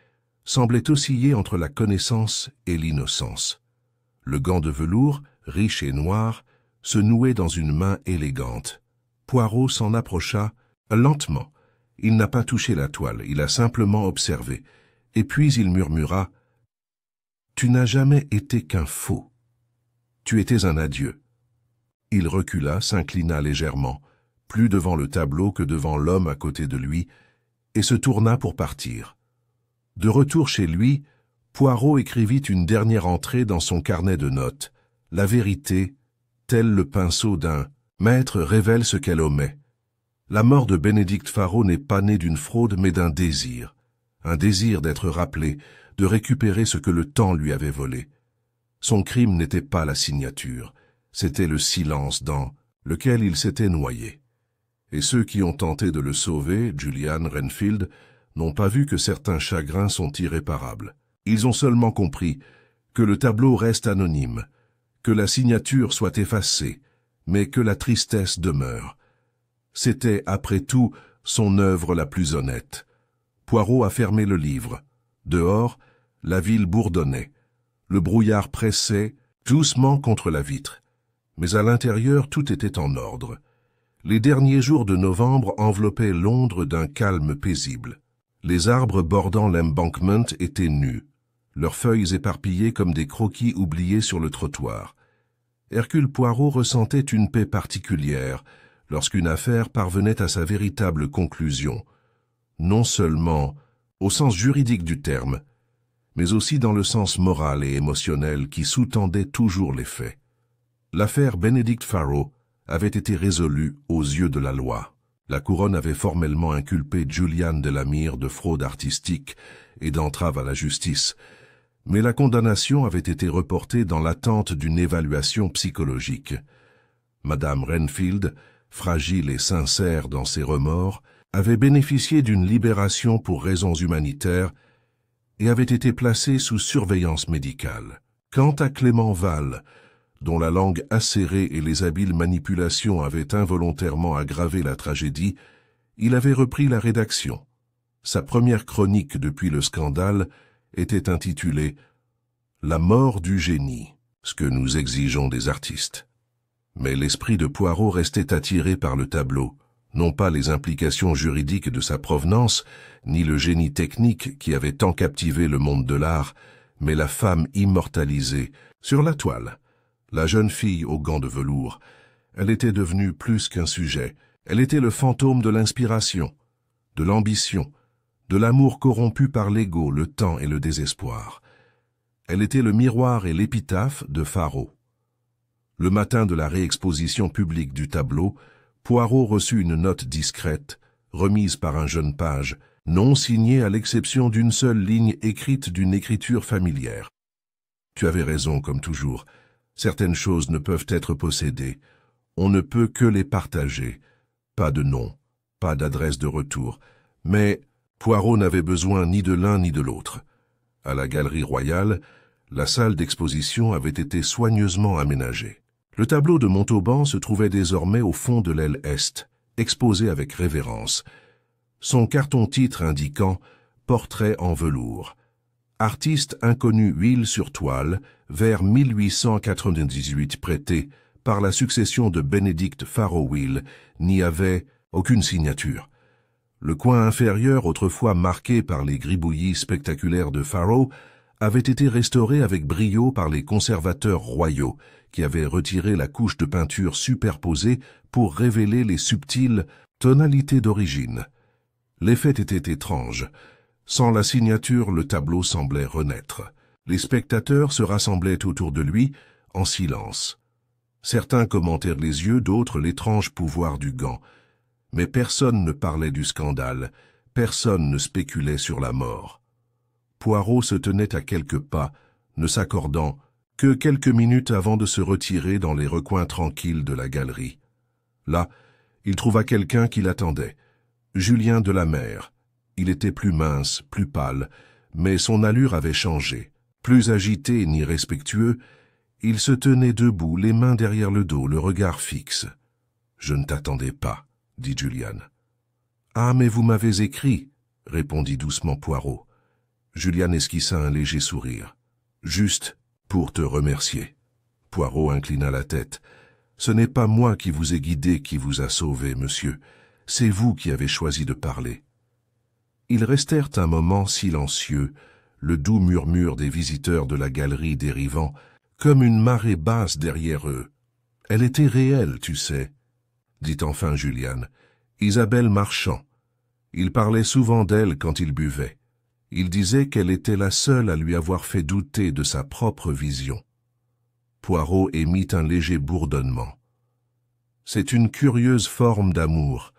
semblait osciller entre la connaissance et l'innocence. Le gant de velours, riche et noir, se nouait dans une main élégante. Poirot s'en approcha lentement. Il n'a pas touché la toile, il a simplement observé. Et puis il murmura « Tu n'as jamais été qu'un faux. Tu étais un adieu. » Il recula, s'inclina légèrement, plus devant le tableau que devant l'homme à côté de lui, et se tourna pour partir. De retour chez lui, Poirot écrivit une dernière entrée dans son carnet de notes. La vérité, tel le pinceau d'un maître, révèle ce qu'elle omet. La mort de Bénédicte Faro n'est pas née d'une fraude, mais d'un désir. Un désir d'être rappelé, de récupérer ce que le temps lui avait volé. Son crime n'était pas la signature, c'était le silence dans lequel il s'était noyé. Et ceux qui ont tenté de le sauver, Julian Renfield, n'ont pas vu que certains chagrins sont irréparables. Ils ont seulement compris Que le tableau reste anonyme, que la signature soit effacée, mais que la tristesse demeure. C'était, après tout, son œuvre la plus honnête. Poirot a fermé le livre. Dehors, la ville bourdonnait. Le brouillard pressait doucement contre la vitre. Mais à l'intérieur, tout était en ordre. Les derniers jours de novembre enveloppaient Londres d'un calme paisible. Les arbres bordant l'embankment étaient nus, leurs feuilles éparpillées comme des croquis oubliés sur le trottoir. Hercule Poirot ressentait une paix particulière lorsqu'une affaire parvenait à sa véritable conclusion, non seulement au sens juridique du terme, mais aussi dans le sens moral et émotionnel qui sous-tendait toujours les faits. L'affaire Benedict Farrow avait été résolue aux yeux de la loi. La couronne avait formellement inculpé Julian Delamere de fraude artistique et d'entrave à la justice, mais la condamnation avait été reportée dans l'attente d'une évaluation psychologique. Madame Renfield, fragile et sincère dans ses remords, avait bénéficié d'une libération pour raisons humanitaires et avait été placée sous surveillance médicale. Quant à Clément Val, dont la langue acérée et les habiles manipulations avaient involontairement aggravé la tragédie, il avait repris la rédaction. Sa première chronique depuis le scandale était intitulée « La mort du génie, ce que nous exigeons des artistes ». Mais l'esprit de Poirot restait attiré par le tableau, non pas les implications juridiques de sa provenance, ni le génie technique qui avait tant captivé le monde de l'art, mais la femme immortalisée sur la toile. La jeune fille aux gants de velours, elle était devenue plus qu'un sujet. Elle était le fantôme de l'inspiration, de l'ambition, de l'amour corrompu par l'ego, le temps et le désespoir. Elle était le miroir et l'épitaphe de Farrow. Le matin de la réexposition publique du tableau, Poirot reçut une note discrète, remise par un jeune page, non signée à l'exception d'une seule ligne écrite d'une écriture familière. « Tu avais raison, comme toujours. Certaines choses ne peuvent être possédées. On ne peut que les partager. Pas de nom, pas d'adresse de retour. Mais Poirot n'avait besoin ni de l'un ni de l'autre. À la Galerie Royale, la salle d'exposition avait été soigneusement aménagée. Le tableau de Montauban se trouvait désormais au fond de l'aile est, exposé avec révérence. Son carton-titre indiquant « Portrait en velours ». Artiste inconnu huile sur toile, vers 1898 prêté par la succession de Benedict Farrow-Wills, n'y avait aucune signature. Le coin inférieur, autrefois marqué par les gribouillis spectaculaires de Farrow, avait été restauré avec brio par les conservateurs royaux, qui avaient retiré la couche de peinture superposée pour révéler les subtiles tonalités d'origine. L'effet était étrange. Sans la signature, le tableau semblait renaître. Les spectateurs se rassemblaient autour de lui, en silence. Certains commentèrent les yeux, d'autres l'étrange pouvoir du gant. Mais personne ne parlait du scandale, personne ne spéculait sur la mort. Poirot se tenait à quelques pas, ne s'accordant que quelques minutes avant de se retirer dans les recoins tranquilles de la galerie. Là, il trouva quelqu'un qui l'attendait, Julien Delamere. Il était plus mince, plus pâle, mais son allure avait changé. Plus agité ni respectueux, il se tenait debout, les mains derrière le dos, le regard fixe. « Je ne t'attendais pas, » dit Julian. « Ah, mais vous m'avez écrit, » répondit doucement Poirot. Julian esquissa un léger sourire. « Juste pour te remercier. » Poirot inclina la tête. « Ce n'est pas moi qui vous ai guidé, qui vous a sauvé, monsieur. C'est vous qui avez choisi de parler. » Ils restèrent un moment silencieux, le doux murmure des visiteurs de la galerie dérivant, comme une marée basse derrière eux. « Elle était réelle, tu sais, » dit enfin Julian. « Isabelle Marchand. Il parlait souvent d'elle quand il buvait. Il disait qu'elle était la seule à lui avoir fait douter de sa propre vision. » Poirot émit un léger bourdonnement. « C'est une curieuse forme d'amour,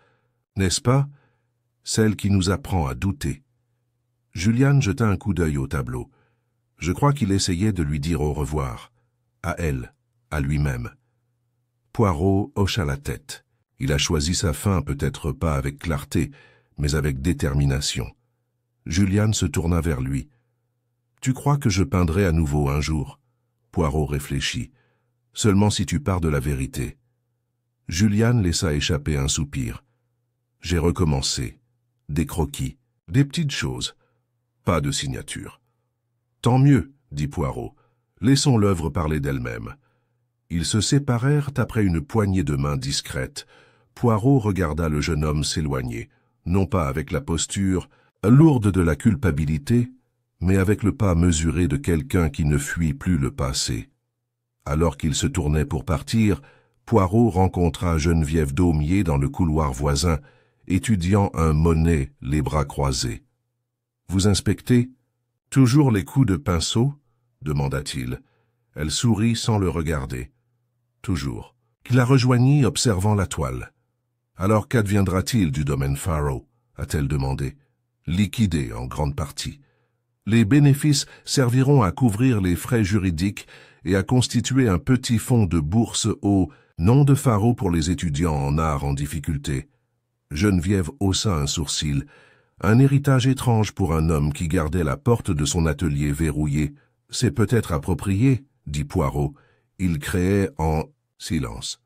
n'est-ce pas ? Celle qui nous apprend à douter. » Julian jeta un coup d'œil au tableau. Je crois qu'il essayait de lui dire au revoir. À elle, à lui-même. Poirot hocha la tête. Il a choisi sa fin, peut-être pas avec clarté, mais avec détermination. Julian se tourna vers lui. « Tu crois que je peindrai à nouveau un jour? Poirot réfléchit. Seulement si tu pars de la vérité. Juliane laissa échapper un soupir. J'ai recommencé. Des croquis, des petites choses. Pas de signature. Tant mieux, dit Poirot. Laissons l'œuvre parler d'elle-même. Ils se séparèrent après une poignée de main discrète. Poirot regarda le jeune homme s'éloigner, non pas avec la posture lourde de la culpabilité, mais avec le pas mesuré de quelqu'un qui ne fuit plus le passé. Alors qu'il se tournait pour partir, Poirot rencontra Geneviève Daumier dans le couloir voisin, étudiant un Monet les bras croisés. « Vous inspectez? Toujours les coups de pinceau ?» demanda-t-il. Elle sourit sans le regarder. « Toujours. » Qu'il la rejoignit observant la toile. « Alors qu'adviendra-t-il du domaine Farrow ?» a-t-elle demandé. « Liquidé en grande partie. Les bénéfices serviront à couvrir les frais juridiques et à constituer un petit fonds de bourse au nom de Farrow pour les étudiants en art en difficulté. » Geneviève haussa un sourcil. Un héritage étrange pour un homme qui gardait la porte de son atelier verrouillée. « C'est peut-être approprié, » dit Poirot. Il créait en silence.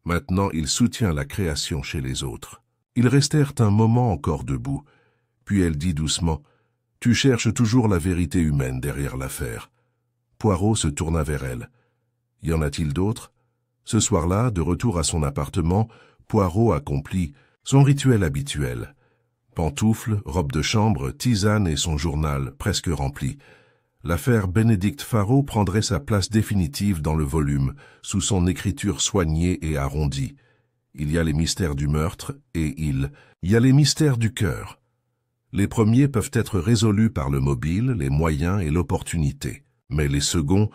Maintenant, il soutient la création chez les autres. Ils restèrent un moment encore debout. Puis elle dit doucement, « Tu cherches toujours la vérité humaine derrière l'affaire. » Poirot se tourna vers elle. « Y en a-t-il d'autres ?» Ce soir-là, de retour à son appartement, Poirot accomplit son rituel habituel. Pantoufles, robe de chambre, tisane et son journal presque rempli. L'affaire Bénédicte Farrow prendrait sa place définitive dans le volume, sous son écriture soignée et arrondie. Il y a les mystères du meurtre et il y a les mystères du cœur. Les premiers peuvent être résolus par le mobile, les moyens et l'opportunité. Mais les seconds,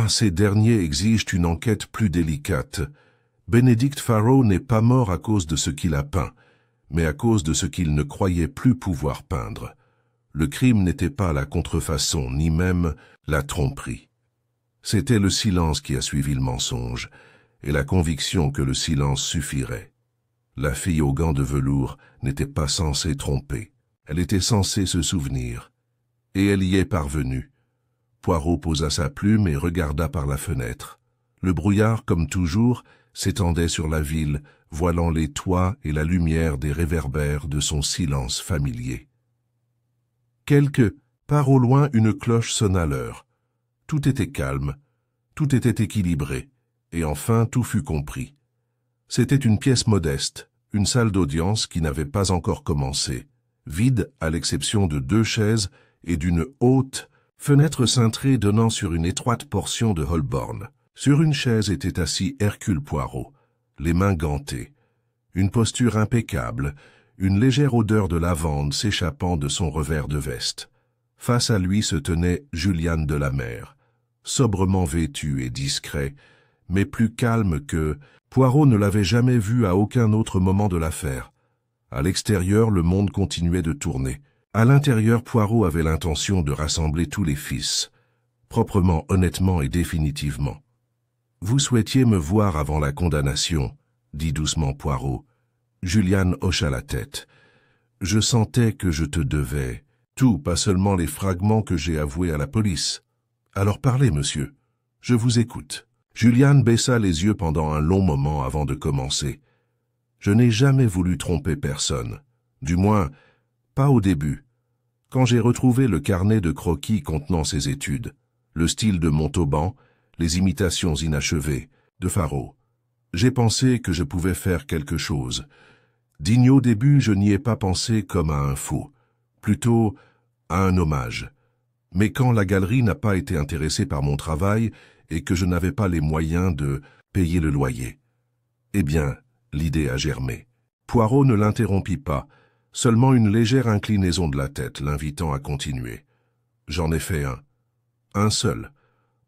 ces derniers exigent une enquête plus délicate. Bénédicte Farrow n'est pas mort à cause de ce qu'il a peint, mais à cause de ce qu'il ne croyait plus pouvoir peindre. Le crime n'était pas la contrefaçon, ni même la tromperie. C'était le silence qui a suivi le mensonge, et la conviction que le silence suffirait. La fille aux gants de velours n'était pas censée tromper, elle était censée se souvenir. Et elle y est parvenue. Poirot posa sa plume et regarda par la fenêtre. Le brouillard, comme toujours, s'étendait sur la ville, voilant les toits et la lumière des réverbères de son silence familier. Quelque part au loin, une cloche sonna l'heure. Tout était calme, tout était équilibré, et enfin tout fut compris. C'était une pièce modeste, une salle d'audience qui n'avait pas encore commencé, vide à l'exception de 2 chaises et d'une haute fenêtre cintrée donnant sur une étroite portion de Holborn. Sur une chaise était assis Hercule Poirot, les mains gantées, une posture impeccable, une légère odeur de lavande s'échappant de son revers de veste. Face à lui se tenait Juliane de la Mer, sobrement vêtue et discret, mais plus calme que Poirot ne l'avait jamais vue à aucun autre moment de l'affaire. À l'extérieur, le monde continuait de tourner. À l'intérieur, Poirot avait l'intention de rassembler tous les fils, proprement, honnêtement et définitivement. « Vous souhaitiez me voir avant la condamnation, » dit doucement Poirot. Juliane hocha la tête. « Je sentais que je te devais. Tout, pas seulement les fragments que j'ai avoués à la police. Alors parlez, monsieur. Je vous écoute. » Juliane baissa les yeux pendant un long moment avant de commencer. « Je n'ai jamais voulu tromper personne. Du moins, pas au début. Quand j'ai retrouvé le carnet de croquis contenant ses études, le style de Montauban, les imitations inachevées de Farrow, j'ai pensé que je pouvais faire quelque chose. Digne au début, je n'y ai pas pensé comme à un faux, plutôt à un hommage. Mais quand la galerie n'a pas été intéressée par mon travail et que je n'avais pas les moyens de payer le loyer, eh bien, l'idée a germé. » Poirot ne l'interrompit pas, seulement une légère inclinaison de la tête l'invitant à continuer. « J'en ai fait un seul,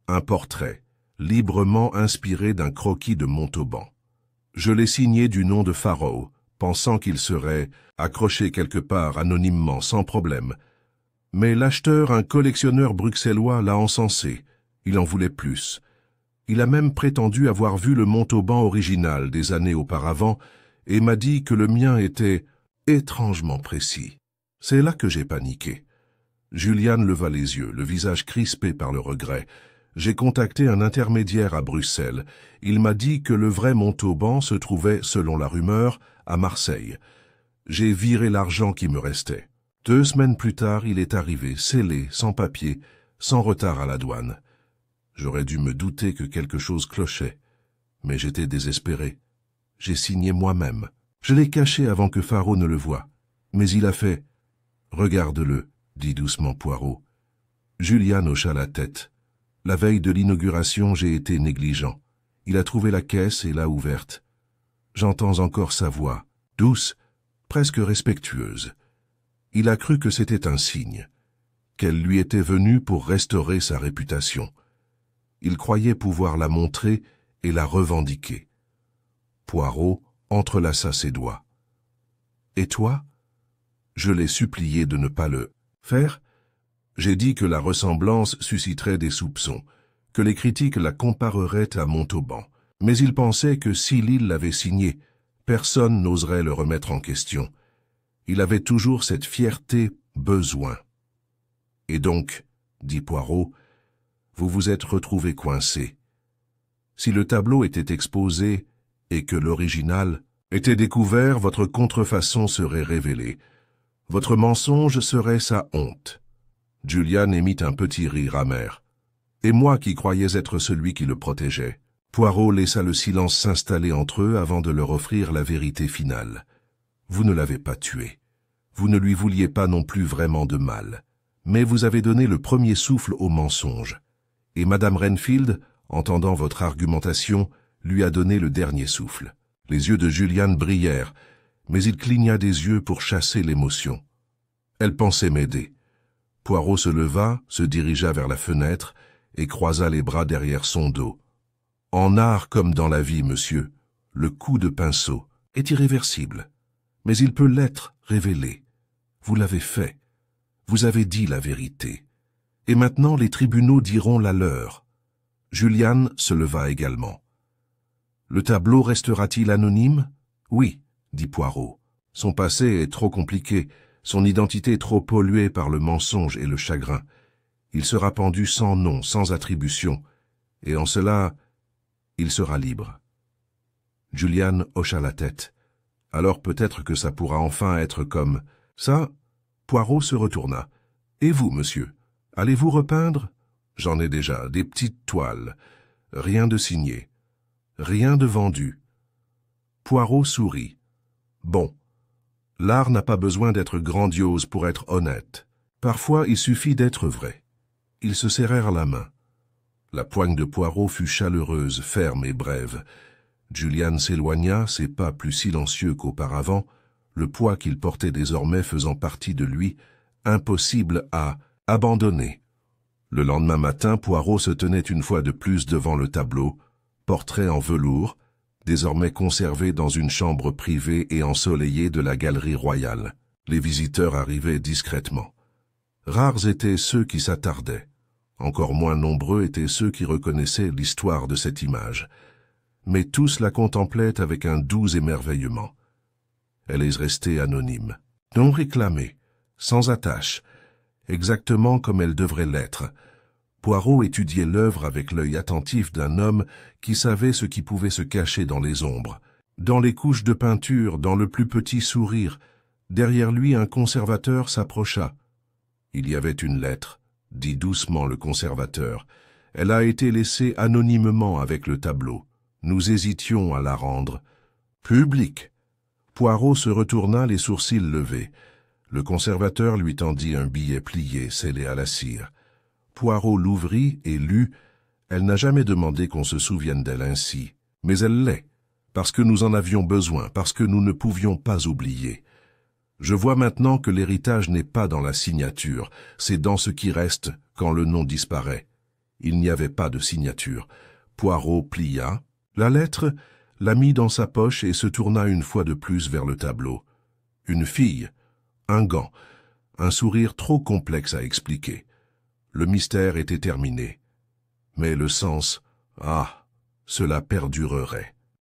un portrait, librement inspiré d'un croquis de Montauban. Je l'ai signé du nom de Farrow, pensant qu'il serait accroché quelque part anonymement, sans problème. Mais l'acheteur, un collectionneur bruxellois, l'a encensé. Il en voulait plus. Il a même prétendu avoir vu le Montauban original des années auparavant et m'a dit que le mien était étrangement précis. C'est là que j'ai paniqué. Julian leva les yeux, le visage crispé par le regret. J'ai contacté un intermédiaire à Bruxelles. Il m'a dit que le vrai Montauban se trouvait, selon la rumeur, à Marseille. J'ai viré l'argent qui me restait. 2 semaines plus tard, il est arrivé, scellé, sans papier, sans retard à la douane. J'aurais dû me douter que quelque chose clochait. Mais j'étais désespéré. J'ai signé moi-même. Je l'ai caché avant que Faro ne le voie. Mais il a fait... « Regarde-le, » dit doucement Poirot. Julian hocha la tête. La veille de l'inauguration, j'ai été négligent. Il a trouvé la caisse et l'a ouverte. J'entends encore sa voix, douce, presque respectueuse. Il a cru que c'était un signe, qu'elle lui était venue pour restaurer sa réputation. Il croyait pouvoir la montrer et la revendiquer. Poirot entrelaça ses doigts. « Et toi ?» Je l'ai supplié de ne pas le faire. J'ai dit que la ressemblance susciterait des soupçons, que les critiques la compareraient à Montauban. Mais il pensait que si Lille l'avait signé, personne n'oserait le remettre en question. Il avait toujours cette fierté besoin. « Et donc, » dit Poirot, « vous vous êtes retrouvé coincé. Si le tableau était exposé et que l'original était découvert, votre contrefaçon serait révélée. Votre mensonge serait sa honte. » Julian émit un petit rire amer. Et moi qui croyais être celui qui le protégeait. Poirot laissa le silence s'installer entre eux avant de leur offrir la vérité finale. Vous ne l'avez pas tué. Vous ne lui vouliez pas non plus vraiment de mal. Mais vous avez donné le premier souffle au mensonge. Et Madame Renfield, entendant votre argumentation, lui a donné le dernier souffle. Les yeux de Julian brillèrent, mais il cligna des yeux pour chasser l'émotion. Elle pensait m'aider. Poirot se leva, se dirigea vers la fenêtre et croisa les bras derrière son dos. En art comme dans la vie, monsieur, le coup de pinceau est irréversible. Mais il peut l'être révélé. Vous l'avez fait. Vous avez dit la vérité. Et maintenant les tribunaux diront la leur. Julian se leva également. Le tableau restera-t-il anonyme? Oui, dit Poirot. Son passé est trop compliqué, son identité trop polluée par le mensonge et le chagrin. Il sera pendu sans nom, sans attribution, et en cela, il sera libre. Julian hocha la tête. Alors peut-être que ça pourra enfin être comme ça. Poirot se retourna. Et vous, monsieur, allez-vous repeindre? J'en ai déjà, des petites toiles. Rien de signé. Rien de vendu. Poirot sourit. Bon. L'art n'a pas besoin d'être grandiose pour être honnête. Parfois, il suffit d'être vrai. Ils se serrèrent la main. La poigne de Poirot fut chaleureuse, ferme et brève. Julian s'éloigna, ses pas plus silencieux qu'auparavant, le poids qu'il portait désormais faisant partie de lui, impossible à abandonner. Le lendemain matin, Poirot se tenait une fois de plus devant le tableau, portrait en velours, désormais conservé dans une chambre privée et ensoleillée de la Galerie Royale. Les visiteurs arrivaient discrètement. Rares étaient ceux qui s'attardaient. Encore moins nombreux étaient ceux qui reconnaissaient l'histoire de cette image. Mais tous la contemplaient avec un doux émerveillement. Elle est restée anonyme, non réclamée, sans attache, exactement comme elle devrait l'être. Poirot étudiait l'œuvre avec l'œil attentif d'un homme qui savait ce qui pouvait se cacher dans les ombres. Dans les couches de peinture, dans le plus petit sourire, derrière lui un conservateur s'approcha. Il y avait une lettre, dit doucement le conservateur. Elle a été laissée anonymement avec le tableau. Nous hésitions à la rendre publique. Poirot se retourna, les sourcils levés. Le conservateur lui tendit un billet plié, scellé à la cire. Poirot l'ouvrit et lut. Elle n'a jamais demandé qu'on se souvienne d'elle ainsi. Mais elle l'est, parce que nous en avions besoin, parce que nous ne pouvions pas oublier. Je vois maintenant que l'héritage n'est pas dans la signature, c'est dans ce qui reste quand le nom disparaît. Il n'y avait pas de signature. Poirot plia la lettre, la mit dans sa poche et se tourna une fois de plus vers le tableau. Une fille, un gant, un sourire trop complexe à expliquer. Le mystère était terminé. Mais le sens, cela perdurerait.